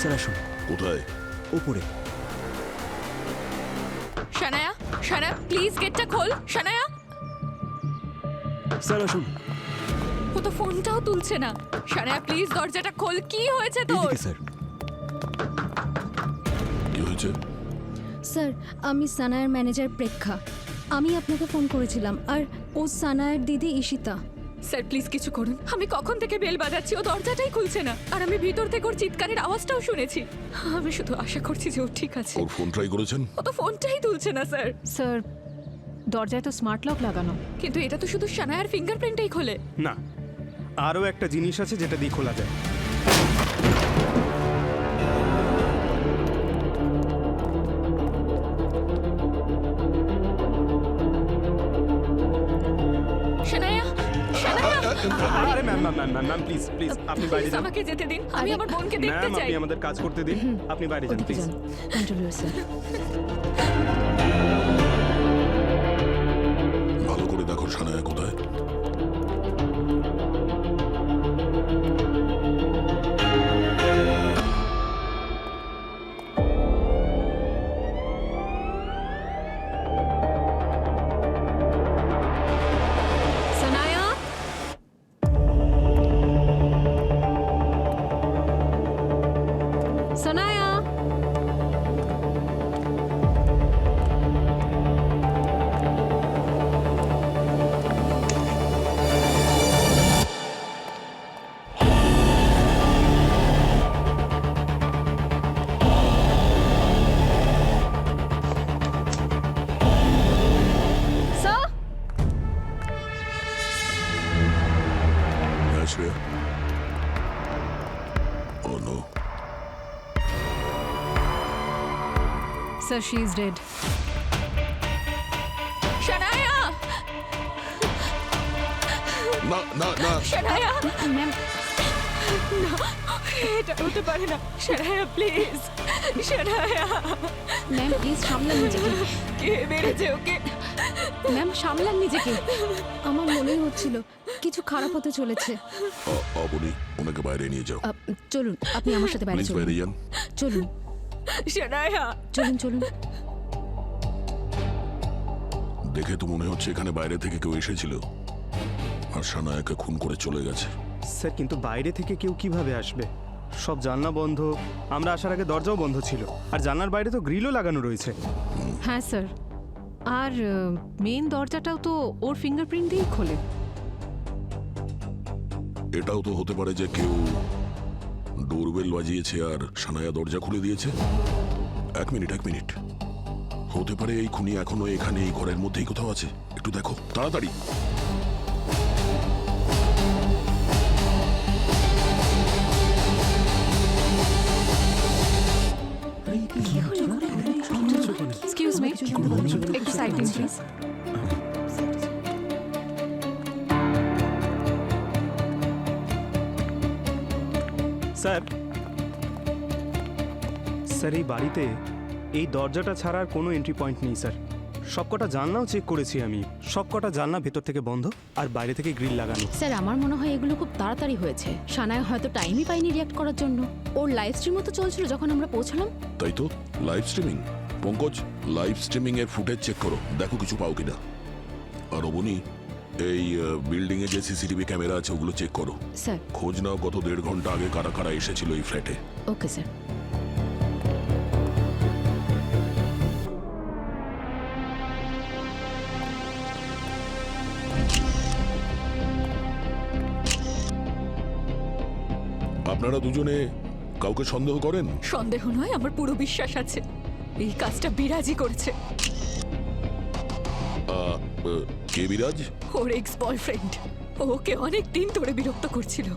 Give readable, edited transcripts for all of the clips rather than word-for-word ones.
Sir আসুন। কোথায়? ওপরে। শানায়া, শানায়া প্লিজ গেটটা খোল। শানায়া, স্যার আসুন। ও তো ফোনটাও তুলছে না। শানায়া প্লিজ দরজাটা খোল। কি হয়েছে তোর? এইদিকে স্যার। কি হয়েছে? স্যার, আমি সানায়ার ম্যানেজার প্রেক্ষা। আমি আপনাকে ফোন করেছিলাম, আর ও সানায়ার দিদি ঈশিতা। স্যার প্লিজ কিছু করুন। আমি কখন থেকে বেল বাজাচ্ছি, ও দরজাটাই খুলছে না। আর আমি ভিতর থেকে ওর চিৎকারের আওয়াজটাও শুনেছি। আমি শুধু আশা করছি যে ও ঠিক আছে। ওর ফোন ট্রাই করেছেন? ও তো ফোনটাই তুলছে না স্যার। স্যার, দরজায় তো স্মার্ট লক লাগানো। কিন্তু এটা তো শুধু শানায়ার ফিঙ্গারপ্রিন্টই খোলে। না, আরও একটা জিনিস আছে যেটা দিয়ে খোলা যায়। শানায়া, শানায়া আরে ma'am ma'am ma'am ma'am ma'am please please আপনি বাইরে প্লিজ যান। আমাকে যেতে দিন। আমি আমার বোনকে দেখতে ম্যাম চাই। আপনি আমাদের কাজ করতে দিন, আপনি বাইরে যান ওদিকে প্লিজ। যান, কন্ট্রোল স্যার। ভালো করে দেখো সানায়া কোথায়। সানায়া, সানায়া, স্যার। হ্যাঁ Shreya. Oh no. Sir, she is dead. Shanaya, না না না। শানায়া, ম্যাম, এটা হতে পারে না। Shanaya please, Shanaya. Ma'am please সামলান নিজেকে। কে মেরেছে ওকে? ম্যাম সামলান নিজেকে। আমার মনেই হচ্ছিল কিছু খারাপ হতে চলেছে। অবনি, ওনাকে বাইরে নিয়ে যাও চলুন, আপনি আমার সাথে বাইরে প্লিজ। চলুন। বাইরে যান। চলুন শানায়া, চলুন চলুন। দেখে তো মনে হচ্ছে এখানে বাইরে থেকে কেউ এসেছিল আর সানায়াকে খুন করে চলে গেছে। স্যার কিন্তু বাইরে থেকে কেউ কিভাবে আসবে? সব জানলা বন্ধ, আমরা আসার আগে দরজাও বন্ধ ছিল, আর জানলার বাইরে তো গ্রিলও লাগানো রয়েছে। হ্যাঁ স্যার, আর মেন দরজাটাও তো ওর ফিঙ্গারপ্রিন্ট দিয়েই খোলে। এটাও তো হতে পারে যে কেউ ডোরবেল বাজিয়েছে আর সানায়া দরজা খুলে দিয়েছে। এক মিনিট। হতে পারে এই খুনি এখনো এখানে এই ঘরের মধ্যেই কোথাও আছে। একটু দেখো তাড়াতাড়ি। এক্সকিউজ মি, একটু সাইড দিন প্লিজ। স্যার, স্যার এই বাড়িতে এই দরজাটা ছাড়া আর কোনো এন্ট্রি পয়েন্ট নেই স্যার। সবকটা জানলাও চেক করেছি আমি, সবকটা জানলা ভেতর থেকে বন্ধ আর বাইরে থেকে গ্রিল লাগানো। স্যার, আমার মনে হয় এগুলো খুব তাড়াতাড়ি হয়েছে। সানায়া হয়তো টাইমই পাইনি রিয়াক্ট করার জন্য। ওর লাইভ স্ট্রিমও তো চলছিল যখন আমরা পৌঁছলাম। তাই তো, live streaming. Pankaj, live streaming এর ফুটেজ চেক করো, দেখো কিছু পাও কিনা। আর অবনি, এই বিল্ডিং এ যে সিসিটিভি ক্যামেরা আছে ওগুলো চেক করো। স্যার। খোঁজ নাও গত 1.5 ঘন্টা আগে কারা কারা এসেছিল এই ফ্ল্যাটে। Okay sir. আপনারা দুজনে কাউকে সন্দেহ করেন? সন্দেহ নয়, আমার পুরো বিশ্বাস আছে এই কাজটা বিরাজই করেছে। কে বিরাজ? ওর এক্স বয়ফ্রেন্ড ওকে অনেক দিন ধরে বিরক্ত করছিল,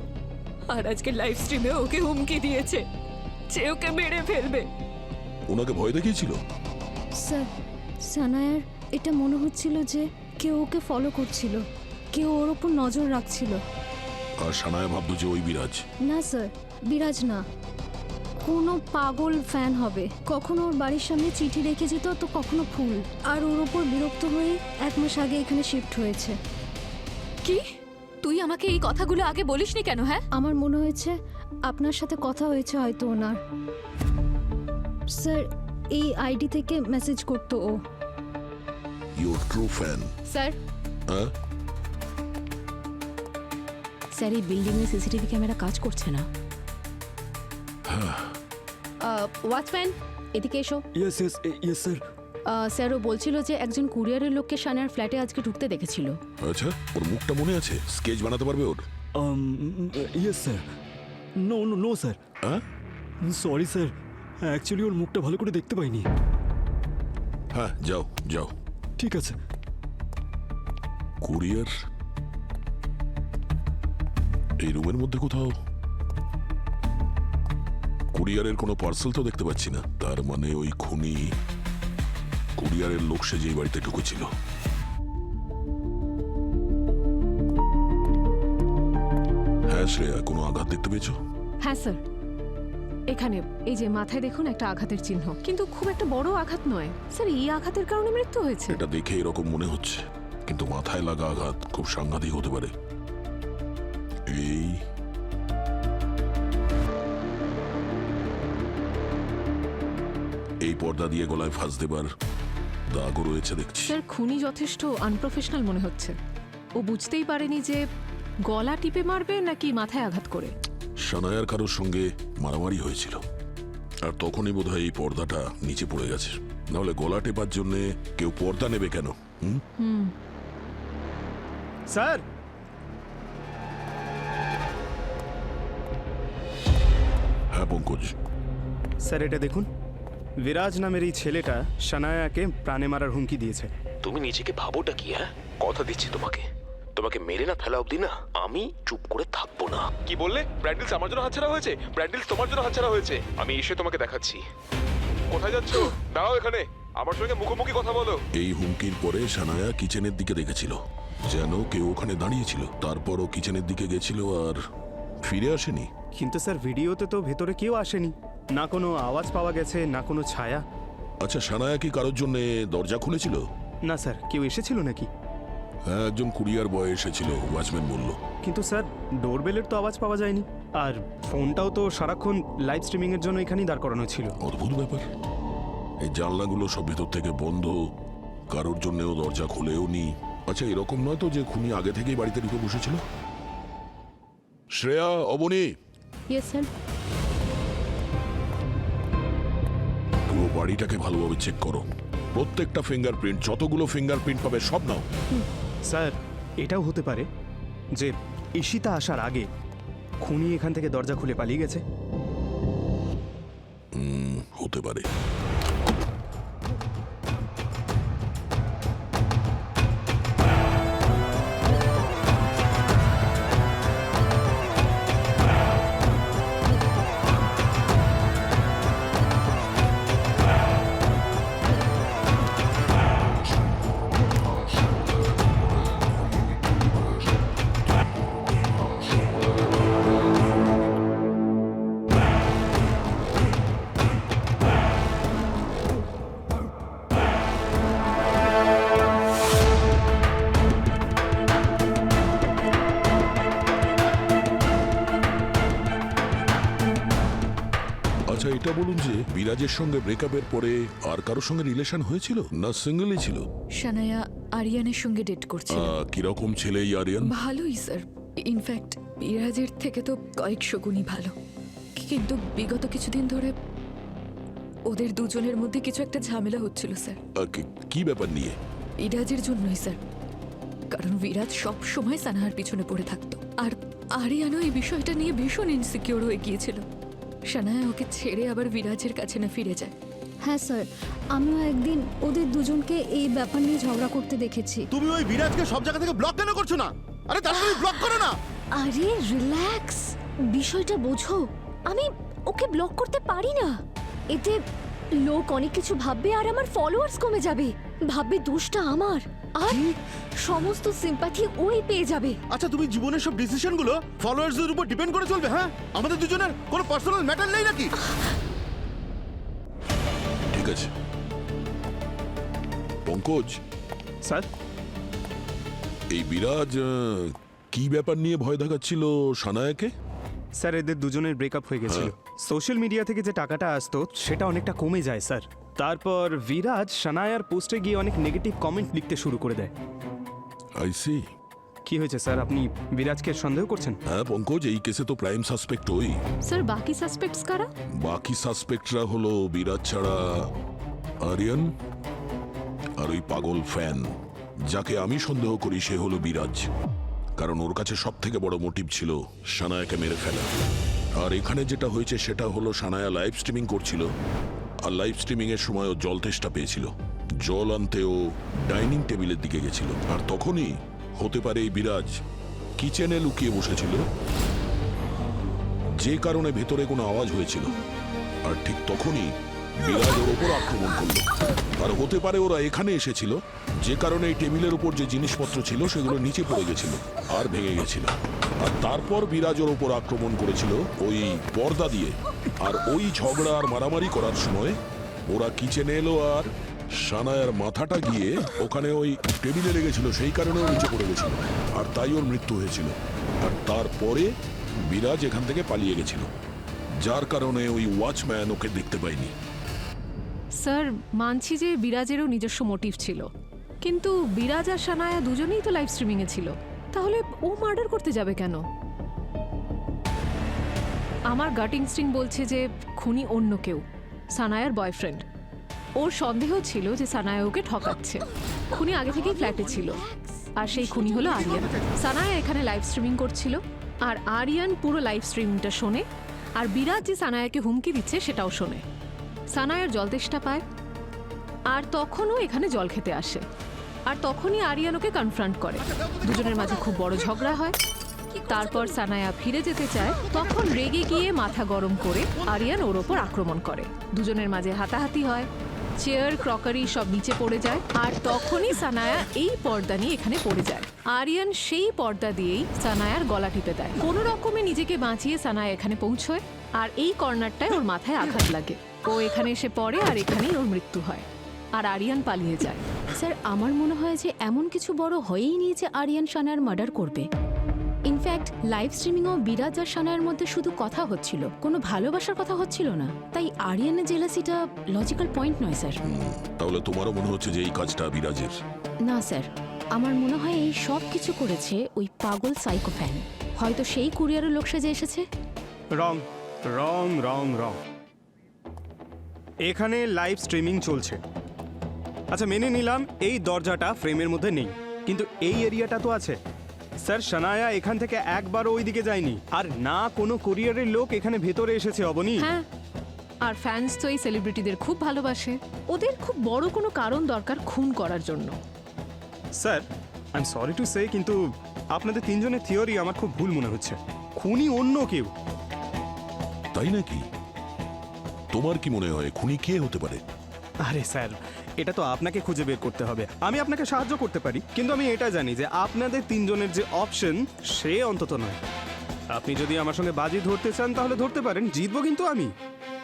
আর আজকে লাইভ স্ট্রিমে ওকে হুমকি দিয়েছে যে ওকে মেরে ফেলবে। ওনাকে ভয় দেখিয়েছিল? স্যার, সানায়ার এটা মনে হচ্ছিল যে কেউ ওকে ফলো করছিল, কেউ ওর ওপর নজর রাখছিল। আর সানায়া ভাবতো যে ওই বিরাজ। না স্যার, বিরাজ না, কোনো পাগল ফ্যান হবে। কখনো ওর বাড়ির সামনে চিঠি রেখে যেত, তো কখনো ফুল। আর ওর ওপর বিরক্ত হয়ে 1 মাস আগে এখানে শিফট হয়েছে। কি? তুই আমাকে এই কথাগুলো আগে বলিসনি কেন? হ্যাঁ, আমার মনে হয়েছে আপনার সাথে কথা হয়েছে হয়তো ওনার। স্যার এই আইডি থেকে মেসেজ করতো ও। Your true fan. স্যার হ্যাঁ, স্যার এই বিল্ডিংয়ে সিসিটিভি ক্যামেরা কাজ করছে না। ওয়াচম্যান এদিকে এসো। Yes yes yes sir. Sir ও বলছিল যে একজন কুরিয়ারের লোককে সানার ফ্ল্যাটে আজকে ঢুকতে দেখেছিল। আচ্ছা, ওর মুখটা মনে আছে? স্কেচ বানাতে পারবে ওর? Yes sir. No no no sir, হ্যাঁ সরি স্যার, অ্যাকচুয়ালি ওর মুখটা ভালো করে দেখতে পাইনি। হ্যাঁ, যাও যাও। ঠিক আছে। কুরিয়ার এই রুমের মধ্যে কোথাও। কুরিয়ারের কোনো পার্সেল তো দেখতে পাচ্ছি না। তার মানে ওই খুনি কুরিয়ারের লোক সেজে এই বাড়িতে ঢুকেছিল। হ্যাঁ শ্রেয়া, কোনো আঘাত দেখতে পেয়েছো? হ্যাঁ স্যার, এখানে এই যে মাথায় দেখুন একটা আঘাতের চিহ্ন, কিন্তু খুব একটা বড় আঘাত নয়। স্যার এই আঘাতের কারণে মৃত্যু হয়েছে। এটা দেখে এরকম মনে হচ্ছে, কিন্তু মাথায় লাগা আঘাত খুব সাংঘাতিক হতে পারে। এই পর্দা দিয়ে গলায় ফাঁস দেবার দাগও রয়েছে দেখছি। স্যার খুনি যথেষ্ট আনপ্রফেশনাল মনে হচ্ছে। ও বুঝতেই পারেনি যে গলা টিপে মারবে নাকি মাথায় আঘাত করে। সানায়ার কারোর সঙ্গে মারামারি হয়েছিল, আর তখনই বোধহয় এই পর্দাটা নিচে পড়ে গেছে। নাহলে গলা টেপার জন্য কেউ পর্দা নেবে কেন? স্যার হ্যাঁ পঙ্কজ, স্যার এটা দেখুন, বিরাজ নামের এই ছেলেটা সানায়াকে প্রাণে মারার হুমকি দিয়েছে। তুমি নিজেকে ভাবোটা কি? হ্যাঁ, কথা দিচ্ছি তোমাকে, তোমাকে মেরে না ফেলা অবধি না আমি চুপ করে থাকবো না। কি বললে? ব্র্যান্ডেলস আমার জন্য হাতছাড়া হয়েছে? ব্র্যান্ডেলস তোমার জন্য হাতছাড়া হয়েছে? আমি এসে তোমাকে দেখাচ্ছি। কোথায় যাচ্ছ? দাঁড়াও এখানে, আমার সঙ্গে মুখোমুখি কথা বলো। এই হুমকির পরে সানায়া কিচেনের দিকে দেখেছিল, যেন কেউ ওখানে দাঁড়িয়েছিল। তারপর ও কিচেনের দিকে গেছিল আর ফিরে আসেনি। কিন্তু স্যার ভিডিওতে তো ভেতরে কেউ আসেনি, না কোনো আওয়াজ পাওয়া গেছে না কোনো ছায়া। আচ্ছা, সানায়া কি কারোর জন্য দরজা খুলেছিল? না স্যার, কেউ এসেছিল নাকি? হ্যাঁ, একজন কুরিয়ার বয় এসেছিল, ওয়াচম্যান বলল। কিন্তু স্যার ডোরবেলের তো আওয়াজ পাওয়া যায়নি, আর ফোনটাও তো সারাক্ষণ লাইভ স্ট্রিমিং এর জন্য এখানেই দাঁড় করানো ছিল। অদ্ভুত ব্যাপার। এই জানলাগুলো সব ভেতর থেকে বন্ধ, কারোর জন্যও দরজা খুলেও নি। আচ্ছা, এরকম নয় তো যে খুনি আগে থেকেই বাড়িতে ঢুকে বসেছিল? Shreya, Abani, yes sir. পুরো বাড়িটাকে ভালোভাবে চেক করো। প্রত্যেকটা ফিঙ্গারপ্রিন্ট, যতগুলো ফিঙ্গারপ্রিন্ট পাবে সব নাও। স্যার এটাও হতে পারে যে ঈশিতা আসার আগে খুনি এখান থেকে দরজা খুলে পালিয়ে গেছে। হতে পারে। আচ্ছা, এটা বলুন যে বিরাজের সঙ্গে ব্রেকআপের পরে আর কারোর সঙ্গে রিলেশন হয়েছিল না সিঙ্গেলই ছিল? সানায়া আরিয়ানের সঙ্গে ডেট করছিল। কিরকম ছেলে এই আরিয়ান? ভালোই স্যার, ইনফ্যাক্ট বিরাজের থেকে তো কয়েকশো গুণই ভালো। কিন্তু বিগত কিছুদিন ধরে ওদের দুজনের মধ্যে কিছু একটা ঝামেলা হচ্ছিল স্যার। কি ব্যাপার নিয়ে? বিরাজের জন্যই স্যার, কারণ বিরাজ সব সময় সানাহার পিছনে পড়ে থাকতো, আর আরিয়ানও এই বিষয়টা নিয়ে ভীষণ ইনসিকিউর হয়ে গিয়েছিল। সানায়া ওকে ছেড়ে আবার বিরাজের কাছে না ফিরে যায়। হ্যাঁ স্যার, আমিও একদিন ওদের দুজনকে এই ব্যাপার নিয়ে ঝগড়া করতে দেখেছি। তুমি ওই বিরাজকে সব জায়গা থেকে ব্লক কেন করছো না? আরে তার সাথে ব্লক করো না। আরে রিল্যাক্স, বিষয়টা বোঝো। আমি ওকে ব্লক করতে পারি না। এতে লোক অনেক কিছু ভাববে আর আমার ফলোয়ার্স কমে যাবে। ভাববে দোষটা আমার, আর সমস্ত সিম্প্যাথি ওই পেয়ে যাবে। আচ্ছা, তুমি জীবনের সব ডিসিশনগুলো ফলোয়ার্সদের উপর ডিপেন্ড করে চলবে? হ্যাঁ, আমাদের দুজনের কোনো পার্সোনাল ম্যাটার নেই নাকি? ঠিক আছে পঙ্কজ। স্যার এই বিরাজ কি ব্যাপার নিয়ে ভয় দেখাচ্ছিল সানায়াকে? স্যার এদের দুজনের ব্রেকআপ হয়ে গেছিল সোশ্যাল মিডিয়া থেকে যে টাকাটা আসতো সেটা অনেকটা কমে যায় স্যার। তারপর বিরাজ সানায়ার পোস্টে গিয়ে অনেক নেগেটিভ কমেন্ট লিখতে শুরু করে দেয়। I see. কি হয়েছে স্যার, আপনি বিরাজকে সন্দেহ করছেন? হ্যাঁ পঙ্কজ, এই কেসে তো প্রাইম সাসপেক্ট ওই। স্যার বাকি সাসপেক্টস কারা? বাকি সাসপেক্টরা হলো বিরাজ ছাড়া আরিয়ান আর ওই পাগল ফ্যান। যাকে আমি সন্দেহ করি সে হলো বিরাজ, কারণ ওর কাছে সব থেকে বড় মোটিভ ছিল সানায়াকে মেরে ফেলা। আর এখানে যেটা হয়েছে সেটা হলো সানায়া লাইভ স্ট্রিমিং করছিল, আর লাইভ স্ট্রিমিং এর সময় ও জল তেষ্টা পেয়েছিল। জল আনতে ও ডাইনিং টেবিলের দিকে গেছিল, আর তখনই হতে পারে এই বিরাজ কিচেনে লুকিয়ে বসেছিল, যে কারণে ভেতরে কোনো আওয়াজ হয়েছিল। আর ঠিক তখনই বিরাজ ওর ওপর আক্রমণ করলো। আর হতে পারে ওরা এখানে এসেছিল, যে কারণে এই টেবিলের উপর যে জিনিসপত্র ছিল সেগুলো নিচে পড়ে গেছিল আর ভেঙে গেছিল। আর তারপর বিরাজ ওর ওপর আক্রমণ করেছিল ওই পর্দা দিয়ে। আর ওই ঝগড়া আর মারামারি করার সময় ওরা কিচেনে এলো, আর সানায়ার মাথাটা গিয়ে ওখানে ওই টেবিলে লেগেছিল, সেই কারণে ও নিচে পড়ে গেছিল, আর তাই ওর মৃত্যু হয়েছিল। আর তারপরে বিরাজ এখান থেকে পালিয়ে গেছিল, যার কারণে ওই ওয়াচম্যান ওকে দেখতে পায়নি। স্যার মানছি যে বিরাজেরও নিজস্ব মোটিভ ছিল, কিন্তু বিরাজ আর সানায়া দুজনেই তো লাইভ স্ট্রিমিংয়ে ছিল, তাহলে ও মার্ডার করতে যাবে কেন? আমার গাট ইনস্টিংক্ট বলছে যে খুনি অন্য কেউ, সানায়ার বয়ফ্রেন্ড। ওর সন্দেহ ছিল যে সানায়া ওকে ঠকাচ্ছে। খুনি আগে থেকেই ফ্ল্যাটে ছিল, আর সেই খুনি হলো আরিয়ান। সানায়া এখানে লাইভ স্ট্রিমিং করছিল, আর আরিয়ান পুরো লাইভ স্ট্রিমিংটা শোনে, আর বিরাজ যে সানায়াকে হুমকি দিচ্ছে সেটাও শোনে। সানায়ার জল তেষ্টা পায়, আর তখনও এখানে জল খেতে আসে, আর তখনই আরিয়ান ওকে কনফ্রন্ট করে। দুজনের মাঝে খুব বড় ঝগড়া হয়। তারপর সানায়া ফিরে যেতে চায়, তখন রেগে গিয়ে মাথা গরম করে আরিয়ান ওর ওপর আক্রমণ করে। দুজনের মাঝে হাতাহাতি হয়, চেয়ার ক্রকারি সব নিচে পড়ে যায়, আর তখনই সানায়া এই পর্দা নিয়ে এখানে পড়ে যায়। আরিয়ান সেই পর্দা দিয়েই সানায়ার গলা টিপে দেয়। কোনো রকমে নিজেকে বাঁচিয়ে সানায়া এখানে পৌঁছয়, আর এই কর্নারটায় ওর মাথায় আঘাত লাগে। ও এখানে এসে পড়ে, আর এখানেই ওর মৃত্যু হয়, আর আরিয়ান পালিয়ে যায়। স্যার আমার মনে হয় যে এমন কিছু বড় হয়েই নিয়ে যে আরিয়ান সানায়ার মার্ডার করবে। ইনফ্যাক্ট লাইভ স্ট্রিমিংও বিরাজ আর সানায়ার মধ্যে শুধু কথা হচ্ছিল, কোনো ভালোবাসার কথা হচ্ছিল না। তাই আরিয়ানের জেলাসিটা লজিক্যাল পয়েন্ট নয় স্যার। তাহলে তোমারও মনে হচ্ছে যে এই কাজটা বিরাজের? না স্যার, আমার মনে হয় এই সব কিছু করেছে ওই পাগল সাইকো ফ্যান। হয়তো সেই কুরিয়ারের লোক সেজে এসেছে। রং রং রং রং এখানে লাইভ স্ট্রিমিং চলছে। আচ্ছা মেনে নিলাম এই দরজাটা ফ্রেমের মধ্যে নেই, কিন্তু এই এরিয়াটা তো আছে। স্যার সানায়া এখান থেকে একবারও ওই দিকে যায়নি, আর না কোনো কুরিয়ারের লোক এখানে ভেতরে এসেছে অবনী। হ্যাঁ, আর ফ্যান্স তো এই সেলিব্রিটিদের খুব ভালোবাসে। ওদের খুব বড় কোনো কারণ দরকার খুন করার জন্য। Sir I am sorry to say, কিন্তু আপনাদের তিনজনের থিওরি আমার খুব ভুল মনে হচ্ছে। খুনি অন্য কেউ। তাই নাকি? তোমার কি মনে হয় খুনি কে হতে পারে? আরে স্যার, এটা তো আপনাকে খুঁজে বের করতে হবে। আমি আপনাকে সাহায্য করতে পারি, কিন্তু আমি এটা জানি যে আপনাদের তিনজনের যে অপশন সে অন্তত নয়। আপনি যদি আমার সঙ্গে বাজি ধরতে চান তাহলে ধরতে পারেন, জিতবো কিন্তু আমি।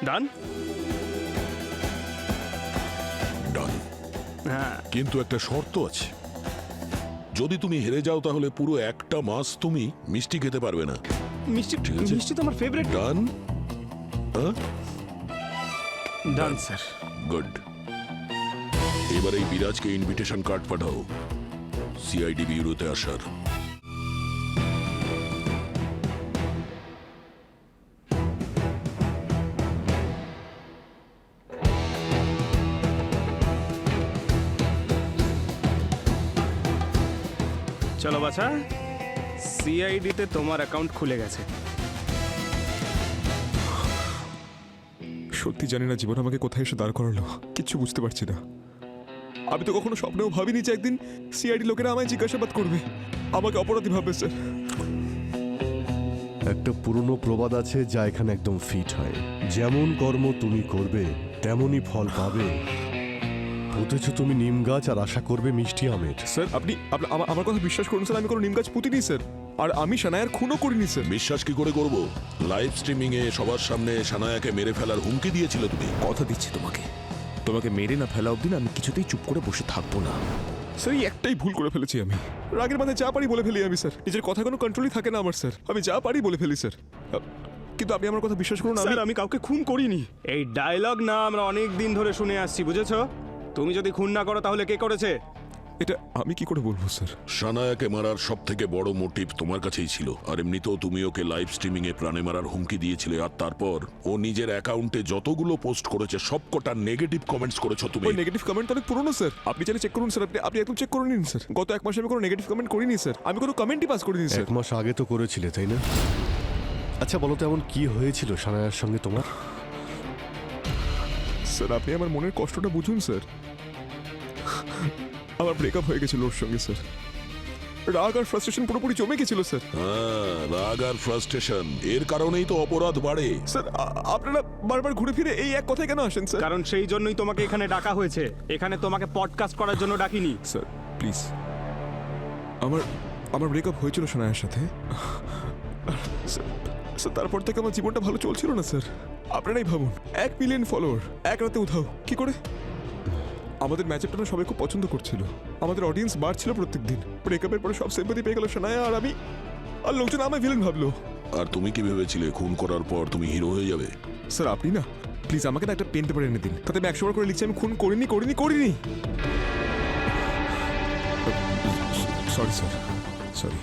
ডান? ডান। হ্যাঁ। কিন্তু একটা শর্ত আছে, যদি তুমি হেরে যাও তাহলে পুরো একটা মাস তুমি মিষ্টি খেতে পারবে না। মিষ্টি? ঠিক আছে। মিষ্টি তো আমার favourite. Done? Done sir. Good. এবার এই বিরাজকে ইনভিটেশন কার্ড পাঠাও সিআইডি ব্যুরোতে আসার। চলো বাছা, সিআইডিতে তোমার অ্যাকাউন্ট খুলে গেছে। সত্যি জানি না জীবন আমাকে কোথায় এসে দাঁড় করালো, কিচ্ছু বুঝতে পারছি না। আমি তো কখনো স্বপ্নেও ভাবিনি যে একদিন সিআইডি লোকেরা আমায় জিজ্ঞাসাবাদ করবে, আমাকে অপরাধী ভাববে। স্যার একটা পুরনো প্রবাদ আছে যা এখানে একদম ফিট হয়, যেমন কর্ম তুমি করবে তেমনই ফল পাবে। পুঁতেছ তুমি নিম গাছ আর আশা করবে মিষ্টি আমের। স্যার আপনি আমার কথা বিশ্বাস করুন স্যার, আমি কোনো নিম গাছ পুঁতিনি স্যার, আর আমি সানায়ার খুনও করিনি স্যার। বিশ্বাস কি করে করব? লাইভ স্ট্রিমিং এ সবার সামনে সানায়াকে মেরে ফেলার হুমকি দিয়েছিলে তুমি। কথা দিচ্ছি তোমাকে, তোমাকে মেরে না ফেলা অবধি না আমি কিছুতেই চুপ করে বসে থাকবো না। স্যার এই একটাই ভুল করে ফেলেছি আমি। রাগের মাথায় যা পারি বলে ফেলি আমি স্যার। নিজের কথা কোনো কন্ট্রোলই থাকে না আমার স্যার। আমি যা পারি বলে ফেলি স্যার। কিন্তু আপনি আমার কথা বিশ্বাস করুন, স্যার আমি কাউকে খুন করিনি। এই ডায়লগ না আমরা অনেক দিন ধরে শুনে আসছি, বুঝেছো? তুমি যদি খুন না করো তাহলে কে করেছে? এটা আমি কি করে বলবো স্যার? সানায়াকে মারার সব থেকে বড় মোটিভ তোমার কাছেই ছিল। আর এমনিতেও তুমি ওকে লাইভ স্ট্রিমিং এ প্রাণে মারার হুমকি দিয়েছিলে, আর তারপর ও নিজের অ্যাকাউন্টে যতগুলো পোস্ট করেছে সবকটা নেগেটিভ কমেন্টস করেছো তুমি। ওই নেগেটিভ কমেন্ট অনেক পুরনো স্যার। আপনি চাইলে চেক করুন স্যার। আপনি একদম চেক করে নিন স্যার। গত 1 মাসে আমি কোনো নেগেটিভ কমেন্ট করিনি স্যার। আমি কোনো কমেন্টই পাস করিনি স্যার। 1 মাস আগে তো করেছিলে, তাই না? আচ্ছা বলো তো, এমন কি হয়েছিল সানায়ার সঙ্গে তোমার? স্যার আপনি আমার মনের কষ্টটা বুঝুন স্যার। আমার ব্রেকআপ হয়ে গেছিল ওর সঙ্গে স্যার। রাগ আর ফ্রাস্ট্রেশন পুরোপুরি জমে গেছিল স্যার। হ্যাঁ, রাগ আর ফ্রাস্ট্রেশন এর কারণেই তো অপরাধ বাড়ে। স্যার আপনারা বারবার ঘুরে ফিরে এই এক কথায় কেন আসেন স্যার? কারণ সেই জন্যই তোমাকে এখানে ডাকা হয়েছে। এখানে তোমাকে পডকাস্ট করার জন্য ডাকিনি। স্যার প্লিজ, আমার ব্রেকআপ হয়েছিল সানায়ার সাথে। স্যার তারপর থেকে আমার জীবনটা ভালো চলছিল না স্যার। আপনারাই ভাবুন, 1 মিলিয়ন ফলোয়ার এক রাতে উধাও কি করে? আমাদের ম্যাচআপটা না সবাই খুব পছন্দ করছিল। আমাদের অডিয়েন্স বাড়ছিল প্রত্যেক দিন। ব্রেকআপের পরে সব সিম্পাথি পেয়ে গেল সানায়া আর আমি, আর লোকজন আমায় ভিলেন ভাবলো। আর তুমি কি ভেবেছিলে খুন করার পর তুমি হিরো হয়ে যাবে? স্যার আপনি না প্লিজ আমাকে না একটা পেন পেপার এনে দিন, তাতে আমি 100 বার করে লিখছি আমি খুন করিনি। Sorry sir, sorry.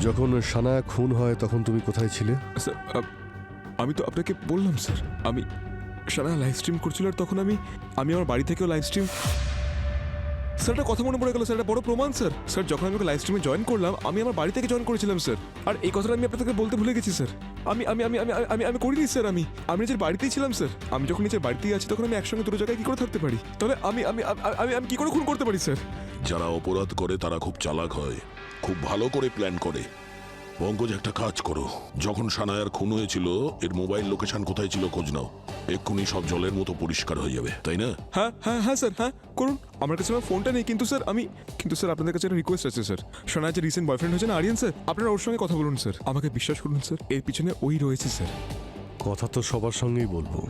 যখন সানায়া খুন হয় তখন তুমি কোথায় ছিলে? স্যার আমি তো আপনাকে বললাম স্যার, আমি সানায়া লাইভ স্ট্রিম করছিল আর তখন আমি আমার বাড়ি থেকেও লাইভ স্ট্রিম। স্যার একটা কথা মনে পড়ে গেল স্যার, একটা বড় প্রমাণ স্যার। স্যার যখন আমি লাইভ স্ট্রিমে জয়েন করলাম, আমি আমার বাড়ি থেকে জয়েন করেছিলাম স্যার। আর এই কথাটা আমি আপনাদেরকে বলতে ভুলে গেছি স্যার। আমি আমি আমি আমি আমি আমি করিনি স্যার। আমি নিজের বাড়িতেই ছিলাম স্যার। আমি যখন নিজের বাড়িতেই আছি তখন আমি একসঙ্গে দুটো জায়গায় কি করে থাকতে পারি? তাহলে আমি আমি আমি আমি কি করে খুন করতে পারি স্যার? যারা অপরাধ করে তারা খুব চালাক হয়, খুব ভালো করে প্ল্যান করে। পঙ্কজ একটা কাজ করো, যখন সানায়ার খুন হয়েছিল এর মোবাইল লোকেশন কোথায় ছিল খোঁজ নাও। এক্ষুনি সব জলের মতো পরিষ্কার হয়ে যাবে, তাই না? হ্যাঁ হ্যাঁ হ্যাঁ স্যার, হ্যাঁ করুন। আমার কাছে আমার ফোনটা নেই, কিন্তু স্যার স্যার আপনাদের কাছে একটা রিকোয়েস্ট আছে স্যার। সানায়া যে রিসেন্ট বয়ফ্রেন্ড হয়েছে না আরিয়ান স্যার, আপনারা ওর সঙ্গে কথা বলুন স্যার। আমাকে বিশ্বাস করুন স্যার, এর পিছনে ওই রয়েছে স্যার। কথা তো সবার সঙ্গেই বলবো।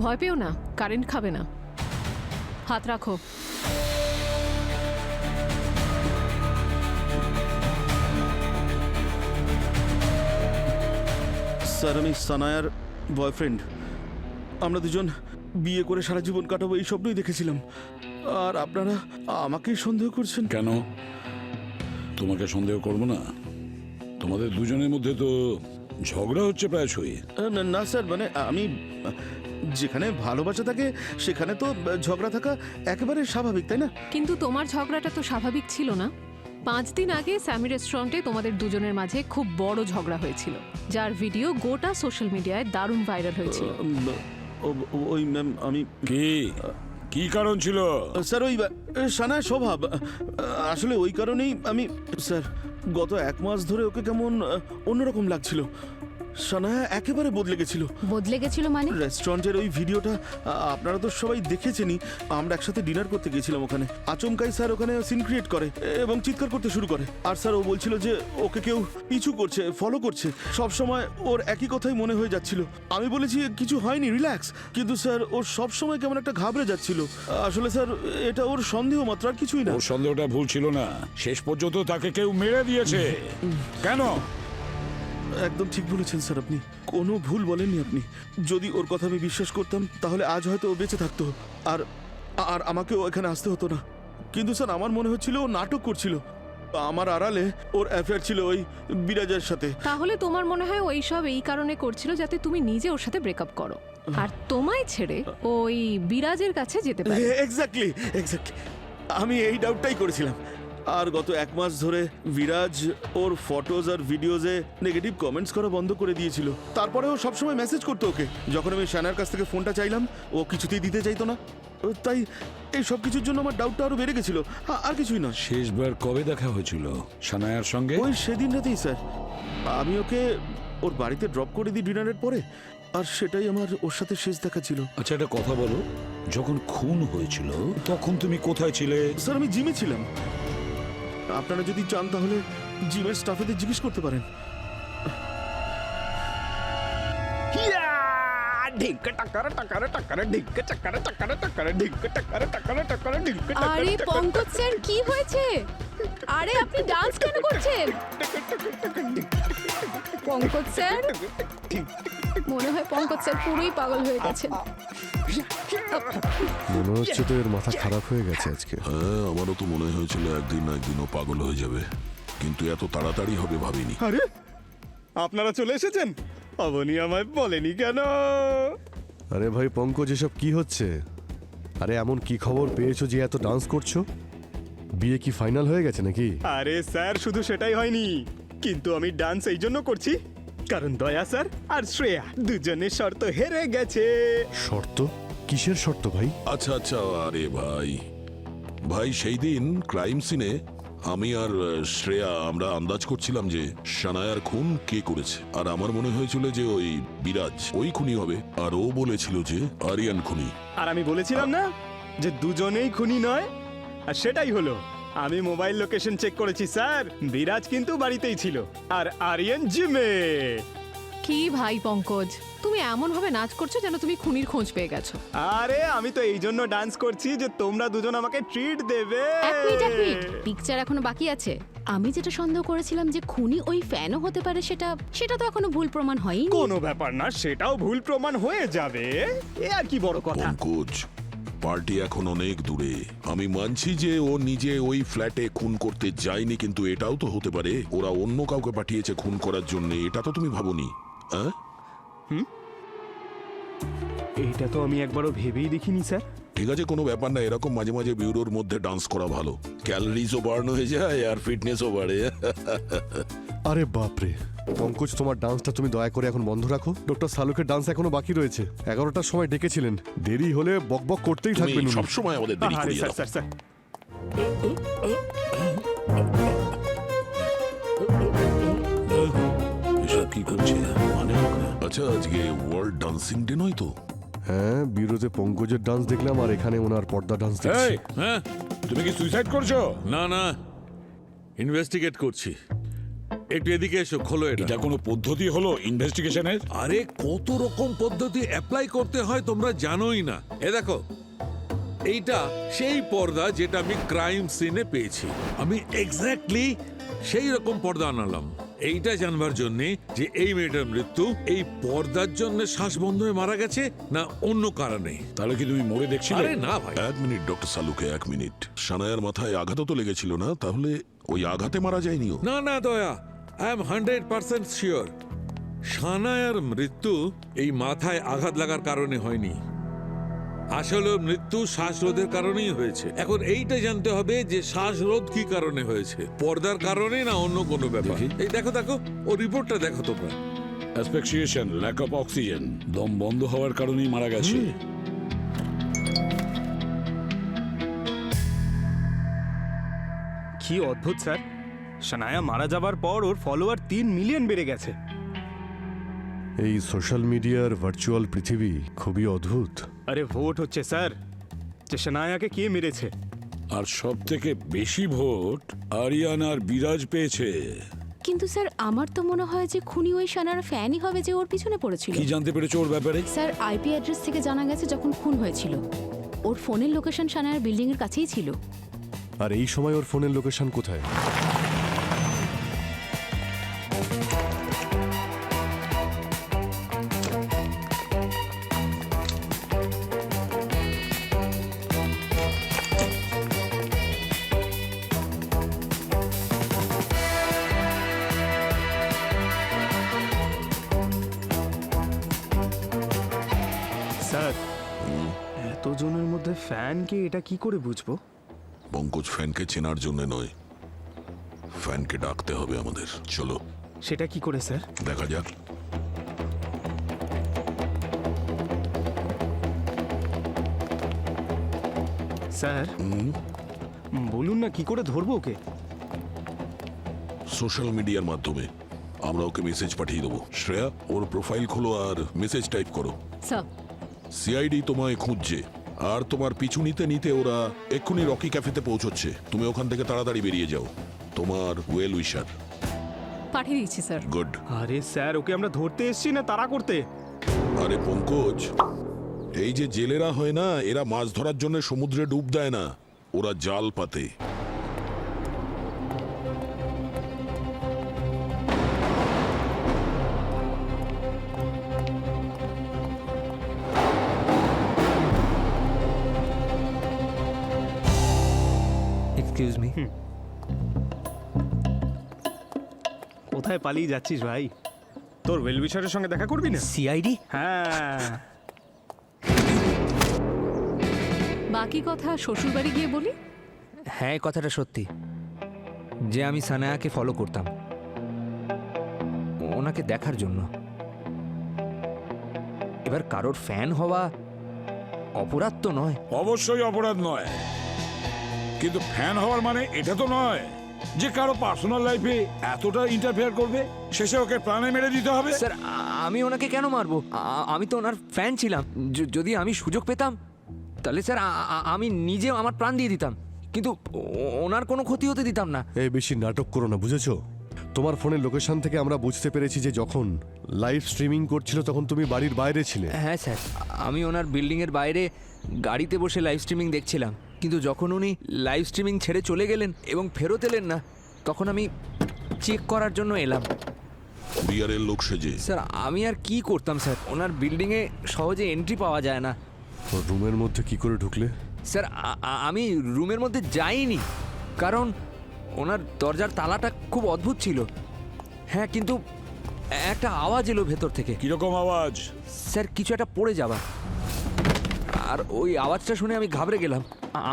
ভয় পেও না, কারেন্ট খাবে না। হাত রাখো। স্যার আমি সানায়ার বয়ফ্রেন্ড। আমরা দুজন বিয়ে করে সারা জীবন কাটাবো এই স্বপ্নই দেখেছিলাম। আর আপনারা আমাকেই সন্দেহ করছেন কেন? তোমাকে সন্দেহ করব না? তোমাদের দুজনের মধ্যে তো ঝগড়া হচ্ছে প্রায়শই। না স্যার, মানে আমি যেখানে ভালোবাসা থাকে সেখানে তো ঝগড়া থাকা একেবারে স্বাভাবিক, তাই না? কিন্তু তোমার ঝগড়াটা তো স্বাভাবিক ছিল না। 5 দিন আগে স্যামি রেস্টুরেন্টে তোমাদের দুজনের মাঝে খুব বড় ঝগড়া হয়েছিল, যার ভিডিও গোটা সোশ্যাল মিডিয়ায় দারুণ ভাইরাল হয়েছিল। ওই ম্যাম আমি কি কারণ ছিল? স্যার ওই সানায় স্বভাব। আসলে ওই কারণেই আমি স্যার গত 1 মাস ধরে ওকে কেমন অন্যরকম লাগছিল। সানায়া একেবারে বদলে গেছিল মানে? রেস্টুরেন্টের ওই ভিডিওটা আপনারা তো সবাই দেখেছেনই। আমরা একসাথে ডিনার করতে গিয়েছিলাম ওখানে। আচমকাই স্যার ওখানে সিন ক্রিয়েট করে এবং চিৎকার করতে শুরু করে। আর স্যার ও বলছিল যে ওকে কেউ পিছু করছে, ফলো করছে। সব সময় ওর একই কথাই মনে হয়ে যাচ্ছিল। আমি বলেছি কিছু হয়নি, রিল্যাক্স। কিন্তু স্যার ওর সব সময় কেমন একটা ঘাবড়ে যাচ্ছিল। আসলে স্যার এটা ওর সন্দেহ মাত্র, আর কিছুই না। ওর সন্দেহটা ভুল ছিল না, শেষ পর্যন্ত তাকে কেউ মেরে দিয়েছে। কেন? একদম ঠিক বলেছেন স্যার, আপনি কোনো ভুল বলেননি আপনি। যদি ওর কথা আমি বিশ্বাস করতাম তাহলে আজ হয়তো ও বেঁচে থাকতো, আর আর আমাকেও এখানে আসতে হতো না। কিন্তু স্যার আমার মনে হচ্ছিল ও নাটক করছিল। আমার আড়ালে ওর অ্যাফেয়ার ছিল ওই বিরাজের সাথে। তাহলে তোমার মনে হয় ওই সব এই কারণে করছিল যাতে তুমি নিজে ওর সাথে ব্রেকআপ করো আর তোমায় ছেড়ে ওই বিরাজের কাছে যেতে পারে। এক্স্যাক্টলি আমি এই ডাউটটাই করেছিলাম। আর গত 1 মাস ধরে বিরাজ ওর ফটোজ আর ভিডিওজে নেগেটিভ কমেন্টস করা বন্ধ করে দিয়েছিল। তারপরে ও সবসময় মেসেজ করতো ওকে। যখন আমি সানায়ার কাছ থেকে ফোনটা চাইলাম ও কিছুতেই দিতে চাইতো না। তাই এই সব কিছুর জন্য আমার ডাউটটা আরো বেড়ে গেছিল, আর কিছুই না। শেষবার কবে দেখা হয়েছিল সানায়ার সঙ্গে? ওই সেদিন রাতেই স্যার। আমি ওকে ওর বাড়িতে ড্রপ করে দিই ডিনারের পরে, আর সেটাই আমার ওর সাথে শেষ দেখা ছিল। আচ্ছা একটা কথা বলো, যখন খুন হয়েছিল তখন তুমি কোথায় ছিলে? স্যার আমি জিমে ছিলাম। আপনারা যদি চান তাহলে জিমের স্টাফেদের জিজ্ঞেস করতে পারেন। ঢিঙ্কা টাকারা টাকারা টাকারা ঢিঙ্কা টাকারা টাকারা টাকারা ঢিঙ্কা টাকারা টাকারা টাকারা ঢিঙ্কা আরে পঙ্কজ স্যার কি হয়েছে? আরে আপনি ডান্স কেন করছেন? পঙ্কজ স্যার, মনে হয় পঙ্কজ স্যার পুরোই পাগল হয়ে গেছেন। মনে হচ্ছে তো এর মাথা খারাপ হয়ে গেছে আজকে। হ্যাঁ, আমারও তো মনে হয়েছিল একদিন না একদিনও পাগল হয়ে যাবে, কিন্তু এত তাড়াতাড়ি হবে ভাবিনি। আরে আপনারা চলে এসেছেন? অবনি আমায় বলেনি কেন? আরে ভাই পঙ্কজ, এসব কি হচ্ছে? আরে এমন কি খবর পেয়েছো যে এত ডান্স করছো? বিয়ে কি ফাইনাল হয়ে গেছে নাকি? আরে স্যার, শুধু সেটাই হয়নি, কিন্তু আমি ডান্স এই জন্য করছি কারণ দয়া স্যার আর শ্রেয়া দুজনের শর্ত হেরে গেছে। শর্ত? কিসের শর্ত ভাই? আচ্ছা আচ্ছা, আরে ভাই ভাই সেই দিন ক্রাইম সিনে আমি আর শ্রেয়া আমরা আন্দাজ করছিলাম যে সানায়ার খুন কে করেছে, আর আমার মনে হয়েছিল যে ওই বিরাজ ওই খুনি হবে, আর ও বলেছিল যে আরিয়ান খুনি। আর আমি বলেছিলাম না যে দুজনেই খুনি নয়, আর সেটাই হলো। আমি মোবাইল লোকেশন চেক করেছি স্যার, বিরাজ কিন্তু বাড়িতেই ছিল আর আরিয়ান জিমে। কি ভাই পঙ্কজ, তুমি এমন ভাবে নাচ করছো যেন তুমি খুনির খোঁজ পেয়ে গেছো। আরে আমি তো এই জন্য ডান্স করছি যে তোমরা দুজন আমাকে ট্রিট দেবে। এক মিনিট, পিকচার এখনো বাকি আছে। আমি যেটা সন্দেহ করেছিলাম যে খুনি ওই ফ্যানও হতে পারে, সেটা তো এখনো ভুল প্রমাণ হয়নি। কোনো ব্যাপার না, সেটাও ভুল প্রমাণ হয়ে যাবে, এ আর কি বড় কথা। পঙ্কজ, পার্টি এখন অনেক দূরে। আমি মানছি যে ও নিজে ওই ফ্ল্যাটে খুন করতে যায়নি, কিন্তু এটাও তো হতে পারে ওরা অন্য কাউকে পাঠিয়েছে খুন করার জন্য। এটা তো তুমি ভাবোনি? হ্যাঁ, এইটা তো আমি একবারও ভেবেই দেখিনি স্যার। ঠিক আছে, কোনো ব্যাপার না। এরকম মাঝে মাঝে বিউরোর মধ্যে ডান্স করা ভালো, ক্যালোরিজও বার্ন হয়ে যায় আর ফিটনেসও বাড়ে। আরে বাপরে পঙ্কজ, তোমার ডান্সটা তুমি দয়া করে এখন বন্ধ রাখো। ডক্টর সালুকের ডান্স এখনো বাকি রয়েছে। 11টার সময় ডেকেছিলেন, দেরি হলে বকবক করতেই তুমি থাকবেন। সবসময় আমাদের দেরি আরে করিয়ে স্যার দাও। স্যার স্যার এসব কি করছে মানে? আচ্ছা, আজকে ওয়ার্ল্ড ডান্সিং ডে নয় তো? হ্যাঁ, বিরোধে পঙ্কজের ডান্স দেখলাম আর এখানে ওনার পর্দা ডান্স দেখছি। এই, হ্যাঁ, তুমি কি সুইসাইড করছো? না না, ইনভেস্টিগেট করছি। একটু এদিকে এসো, খোলো এটা। এটা কোনো পদ্ধতি হলো ইনভেস্টিগেশনের? আরে কত রকম পদ্ধতি অ্যাপ্লাই করতে হয় তোমরা জানোই না। এ দেখো, এইটা সেই পর্দা যেটা আমি ক্রাইম সিনে পেয়েছি। আমি এক্স্যাক্টলি সেই রকম পর্দা আনালাম এইটা জানবার জন্য যে এই মেয়েটার মৃত্যু এই পর্দার জন্য শ্বাস বন্ধ হয়ে মারা গেছে না অন্য কারণে। তাহলে কি তুমি মরে দেখছিলে? আরে না ভাই, এক মিনিট ডক্টর সালুকে, এক মিনিট। সানায়ার মাথায় আঘাতও তো লেগেছিল না? তাহলে ওই আঘাতে মারা যায়নি ও? না না দয়া, আই এম 100% শিওর সানায়ার মৃত্যু এই মাথায় আঘাত লাগার কারণে হয়নি। আসলে মৃত্যু শ্বাসরোধের কারণেই হয়েছে। এখন এইটা জানতে হবে যে শ্বাসরোধ কি কারণে হয়েছে, পর্দার কারণে না অন্য কোনো ব্যাপার। এই দেখো দেখো, ও রিপোর্টটা দেখো তোমরা। অ্যাসফিক্সিয়েশন, ল্যাক অফ অক্সিজেন, দম বন্ধ হওয়ার কারণেই মারা গেছে। কি অদ্ভুত স্যার, সানায়া মারা যাবার পর ওর ফলোয়ার 3 মিলিয়ন বেড়ে গেছে। এই সোশ্যাল মিডিয়ার ভার্চুয়াল পৃথিবী খুবই অদ্ভুত। আরে ভোট হচ্ছে স্যার যে সানায়াকে কে মেরেছে। আর সব থেকে বেশি ভোট আরিয়ান আর বিরাজ পেয়েছে। কিন্তু স্যার আমার তো মনে হয় যে খুনি ওই সানার ফ্যানই হবে যে ওর পিছনে পড়েছিল। কি জানতে পেরেছো ওর ব্যাপারে? স্যার আইপি অ্যাড্রেস থেকে জানা গেছে যখন খুন হয়েছিল ওর ফোনের লোকেশন সানায়ার বিল্ডিং এর কাছেই ছিল। আর এই সময় ওর ফোনের লোকেশন কোথায়? স্যার এতজনের মধ্যে ফ্যানকে এটা কি করে বুঝবো? পঙ্কজ, ফ্যানকে চেনার জন্য নয়, ফ্যানকে ডাকতে হবে আমাদের। চলো সেটা কি করে স্যার? দেখা যাক। স্যার বলুন না কি করে ধরবো ওকে? সোশ্যাল মিডিয়ার মাধ্যমে আমরা ওকে মেসেজ পাঠিয়ে দেবো। শ্রেয়া, ওর প্রোফাইল খোলো আর মেসেজ টাইপ করো। স্যার সিআইডি তোমায় খুঁজছে, আর তোমার পিছু নিতে নিতে ওরা এক্ষুনি রকি ক্যাফেতে পৌঁছচ্ছে। তুমি ওখান থেকে তাড়াতাড়ি বেরিয়ে যাও। তোমার ওয়েল উইশার। পাঠিয়ে দিচ্ছি স্যার। গুড। আরে স্যার, ওকে আমরা ধরতে এসেছি না তাড়া করতে? আরে পঙ্কজ, এই যে জেলেরা হয় না, এরা মাছ ধরার জন্য সমুদ্রে ডুব দেয় না, ওরা জাল পাতে। এক্সকিউজ মি, কোথায় পালিয়ে যাচ্ছিস ভাই? তোর ওয়েলউইশারের সঙ্গে দেখা করবি না? সিআইডি? হ্যাঁ। বাকি কথা শ্বশুরবাড়ি গিয়ে বলি। হ্যাঁ, এই কথাটা সত্যি যে আমি সানায়াকে ফলো করতাম ওনাকে দেখার জন্য। এবার কারোর ফ্যান হওয়া অপরাধ তো নয়। অবশ্যই অপরাধ নয়, কিন্তু ফ্যান হওয়ার মানে এটা তো নয় যে কারো পার্সোনাল লাইফে এতটা ইন্টারফেয়ার করবে, শেষে ওকে প্রাণে মেরে দিতে হবে। স্যার, আমি ওনাকে কেন মারবো? আমি তো ওনার ফ্যান ছিলাম। যদি আমি সুযোগ পেতাম তাহলে স্যার আমি নিজে আমার প্রাণ দিয়ে দিতাম, কিন্তু ওনার কোনো ক্ষতি হতে দিতাম না। এই বেশি নাটক করো না, বুঝেছো? তোমার ফোনের লোকেশন থেকে আমরা বুঝতে পেরেছি যে যখন লাইভ স্ট্রিমিং করছিল তখন তুমি বাড়ির বাইরে ছিলে। হ্যাঁ স্যার, আমি ওনার বিল্ডিংয়ের বাইরে গাড়িতে বসে লাইভ স্ট্রিমিং দেখছিলাম, কিন্তু যখন উনি লাইভ স্ট্রিমিং ছেড়ে চলে গেলেন এবং ফেরত এলেন না, তখন আমি চেক করার জন্য এলাম। কুরিয়ারের লোক সেজে? স্যার, আমি আর কি করতাম স্যার, ওনার বিল্ডিংয়ে সহজে এন্ট্রি পাওয়া যায় না। রুমের মধ্যে কি করে ঢুকলে? স্যার, আমি রুমের মধ্যে যাইনি, কারণ ওনার দরজার তালাটা খুব অদ্ভুত ছিল। হ্যাঁ, কিন্তু একটা আওয়াজ এলো ভেতর থেকে। কিরকম আওয়াজ? স্যার, কিছু একটা পড়ে যাওয়া, আর ওই আওয়াজটা শুনে আমি ঘাবড়ে গেলাম।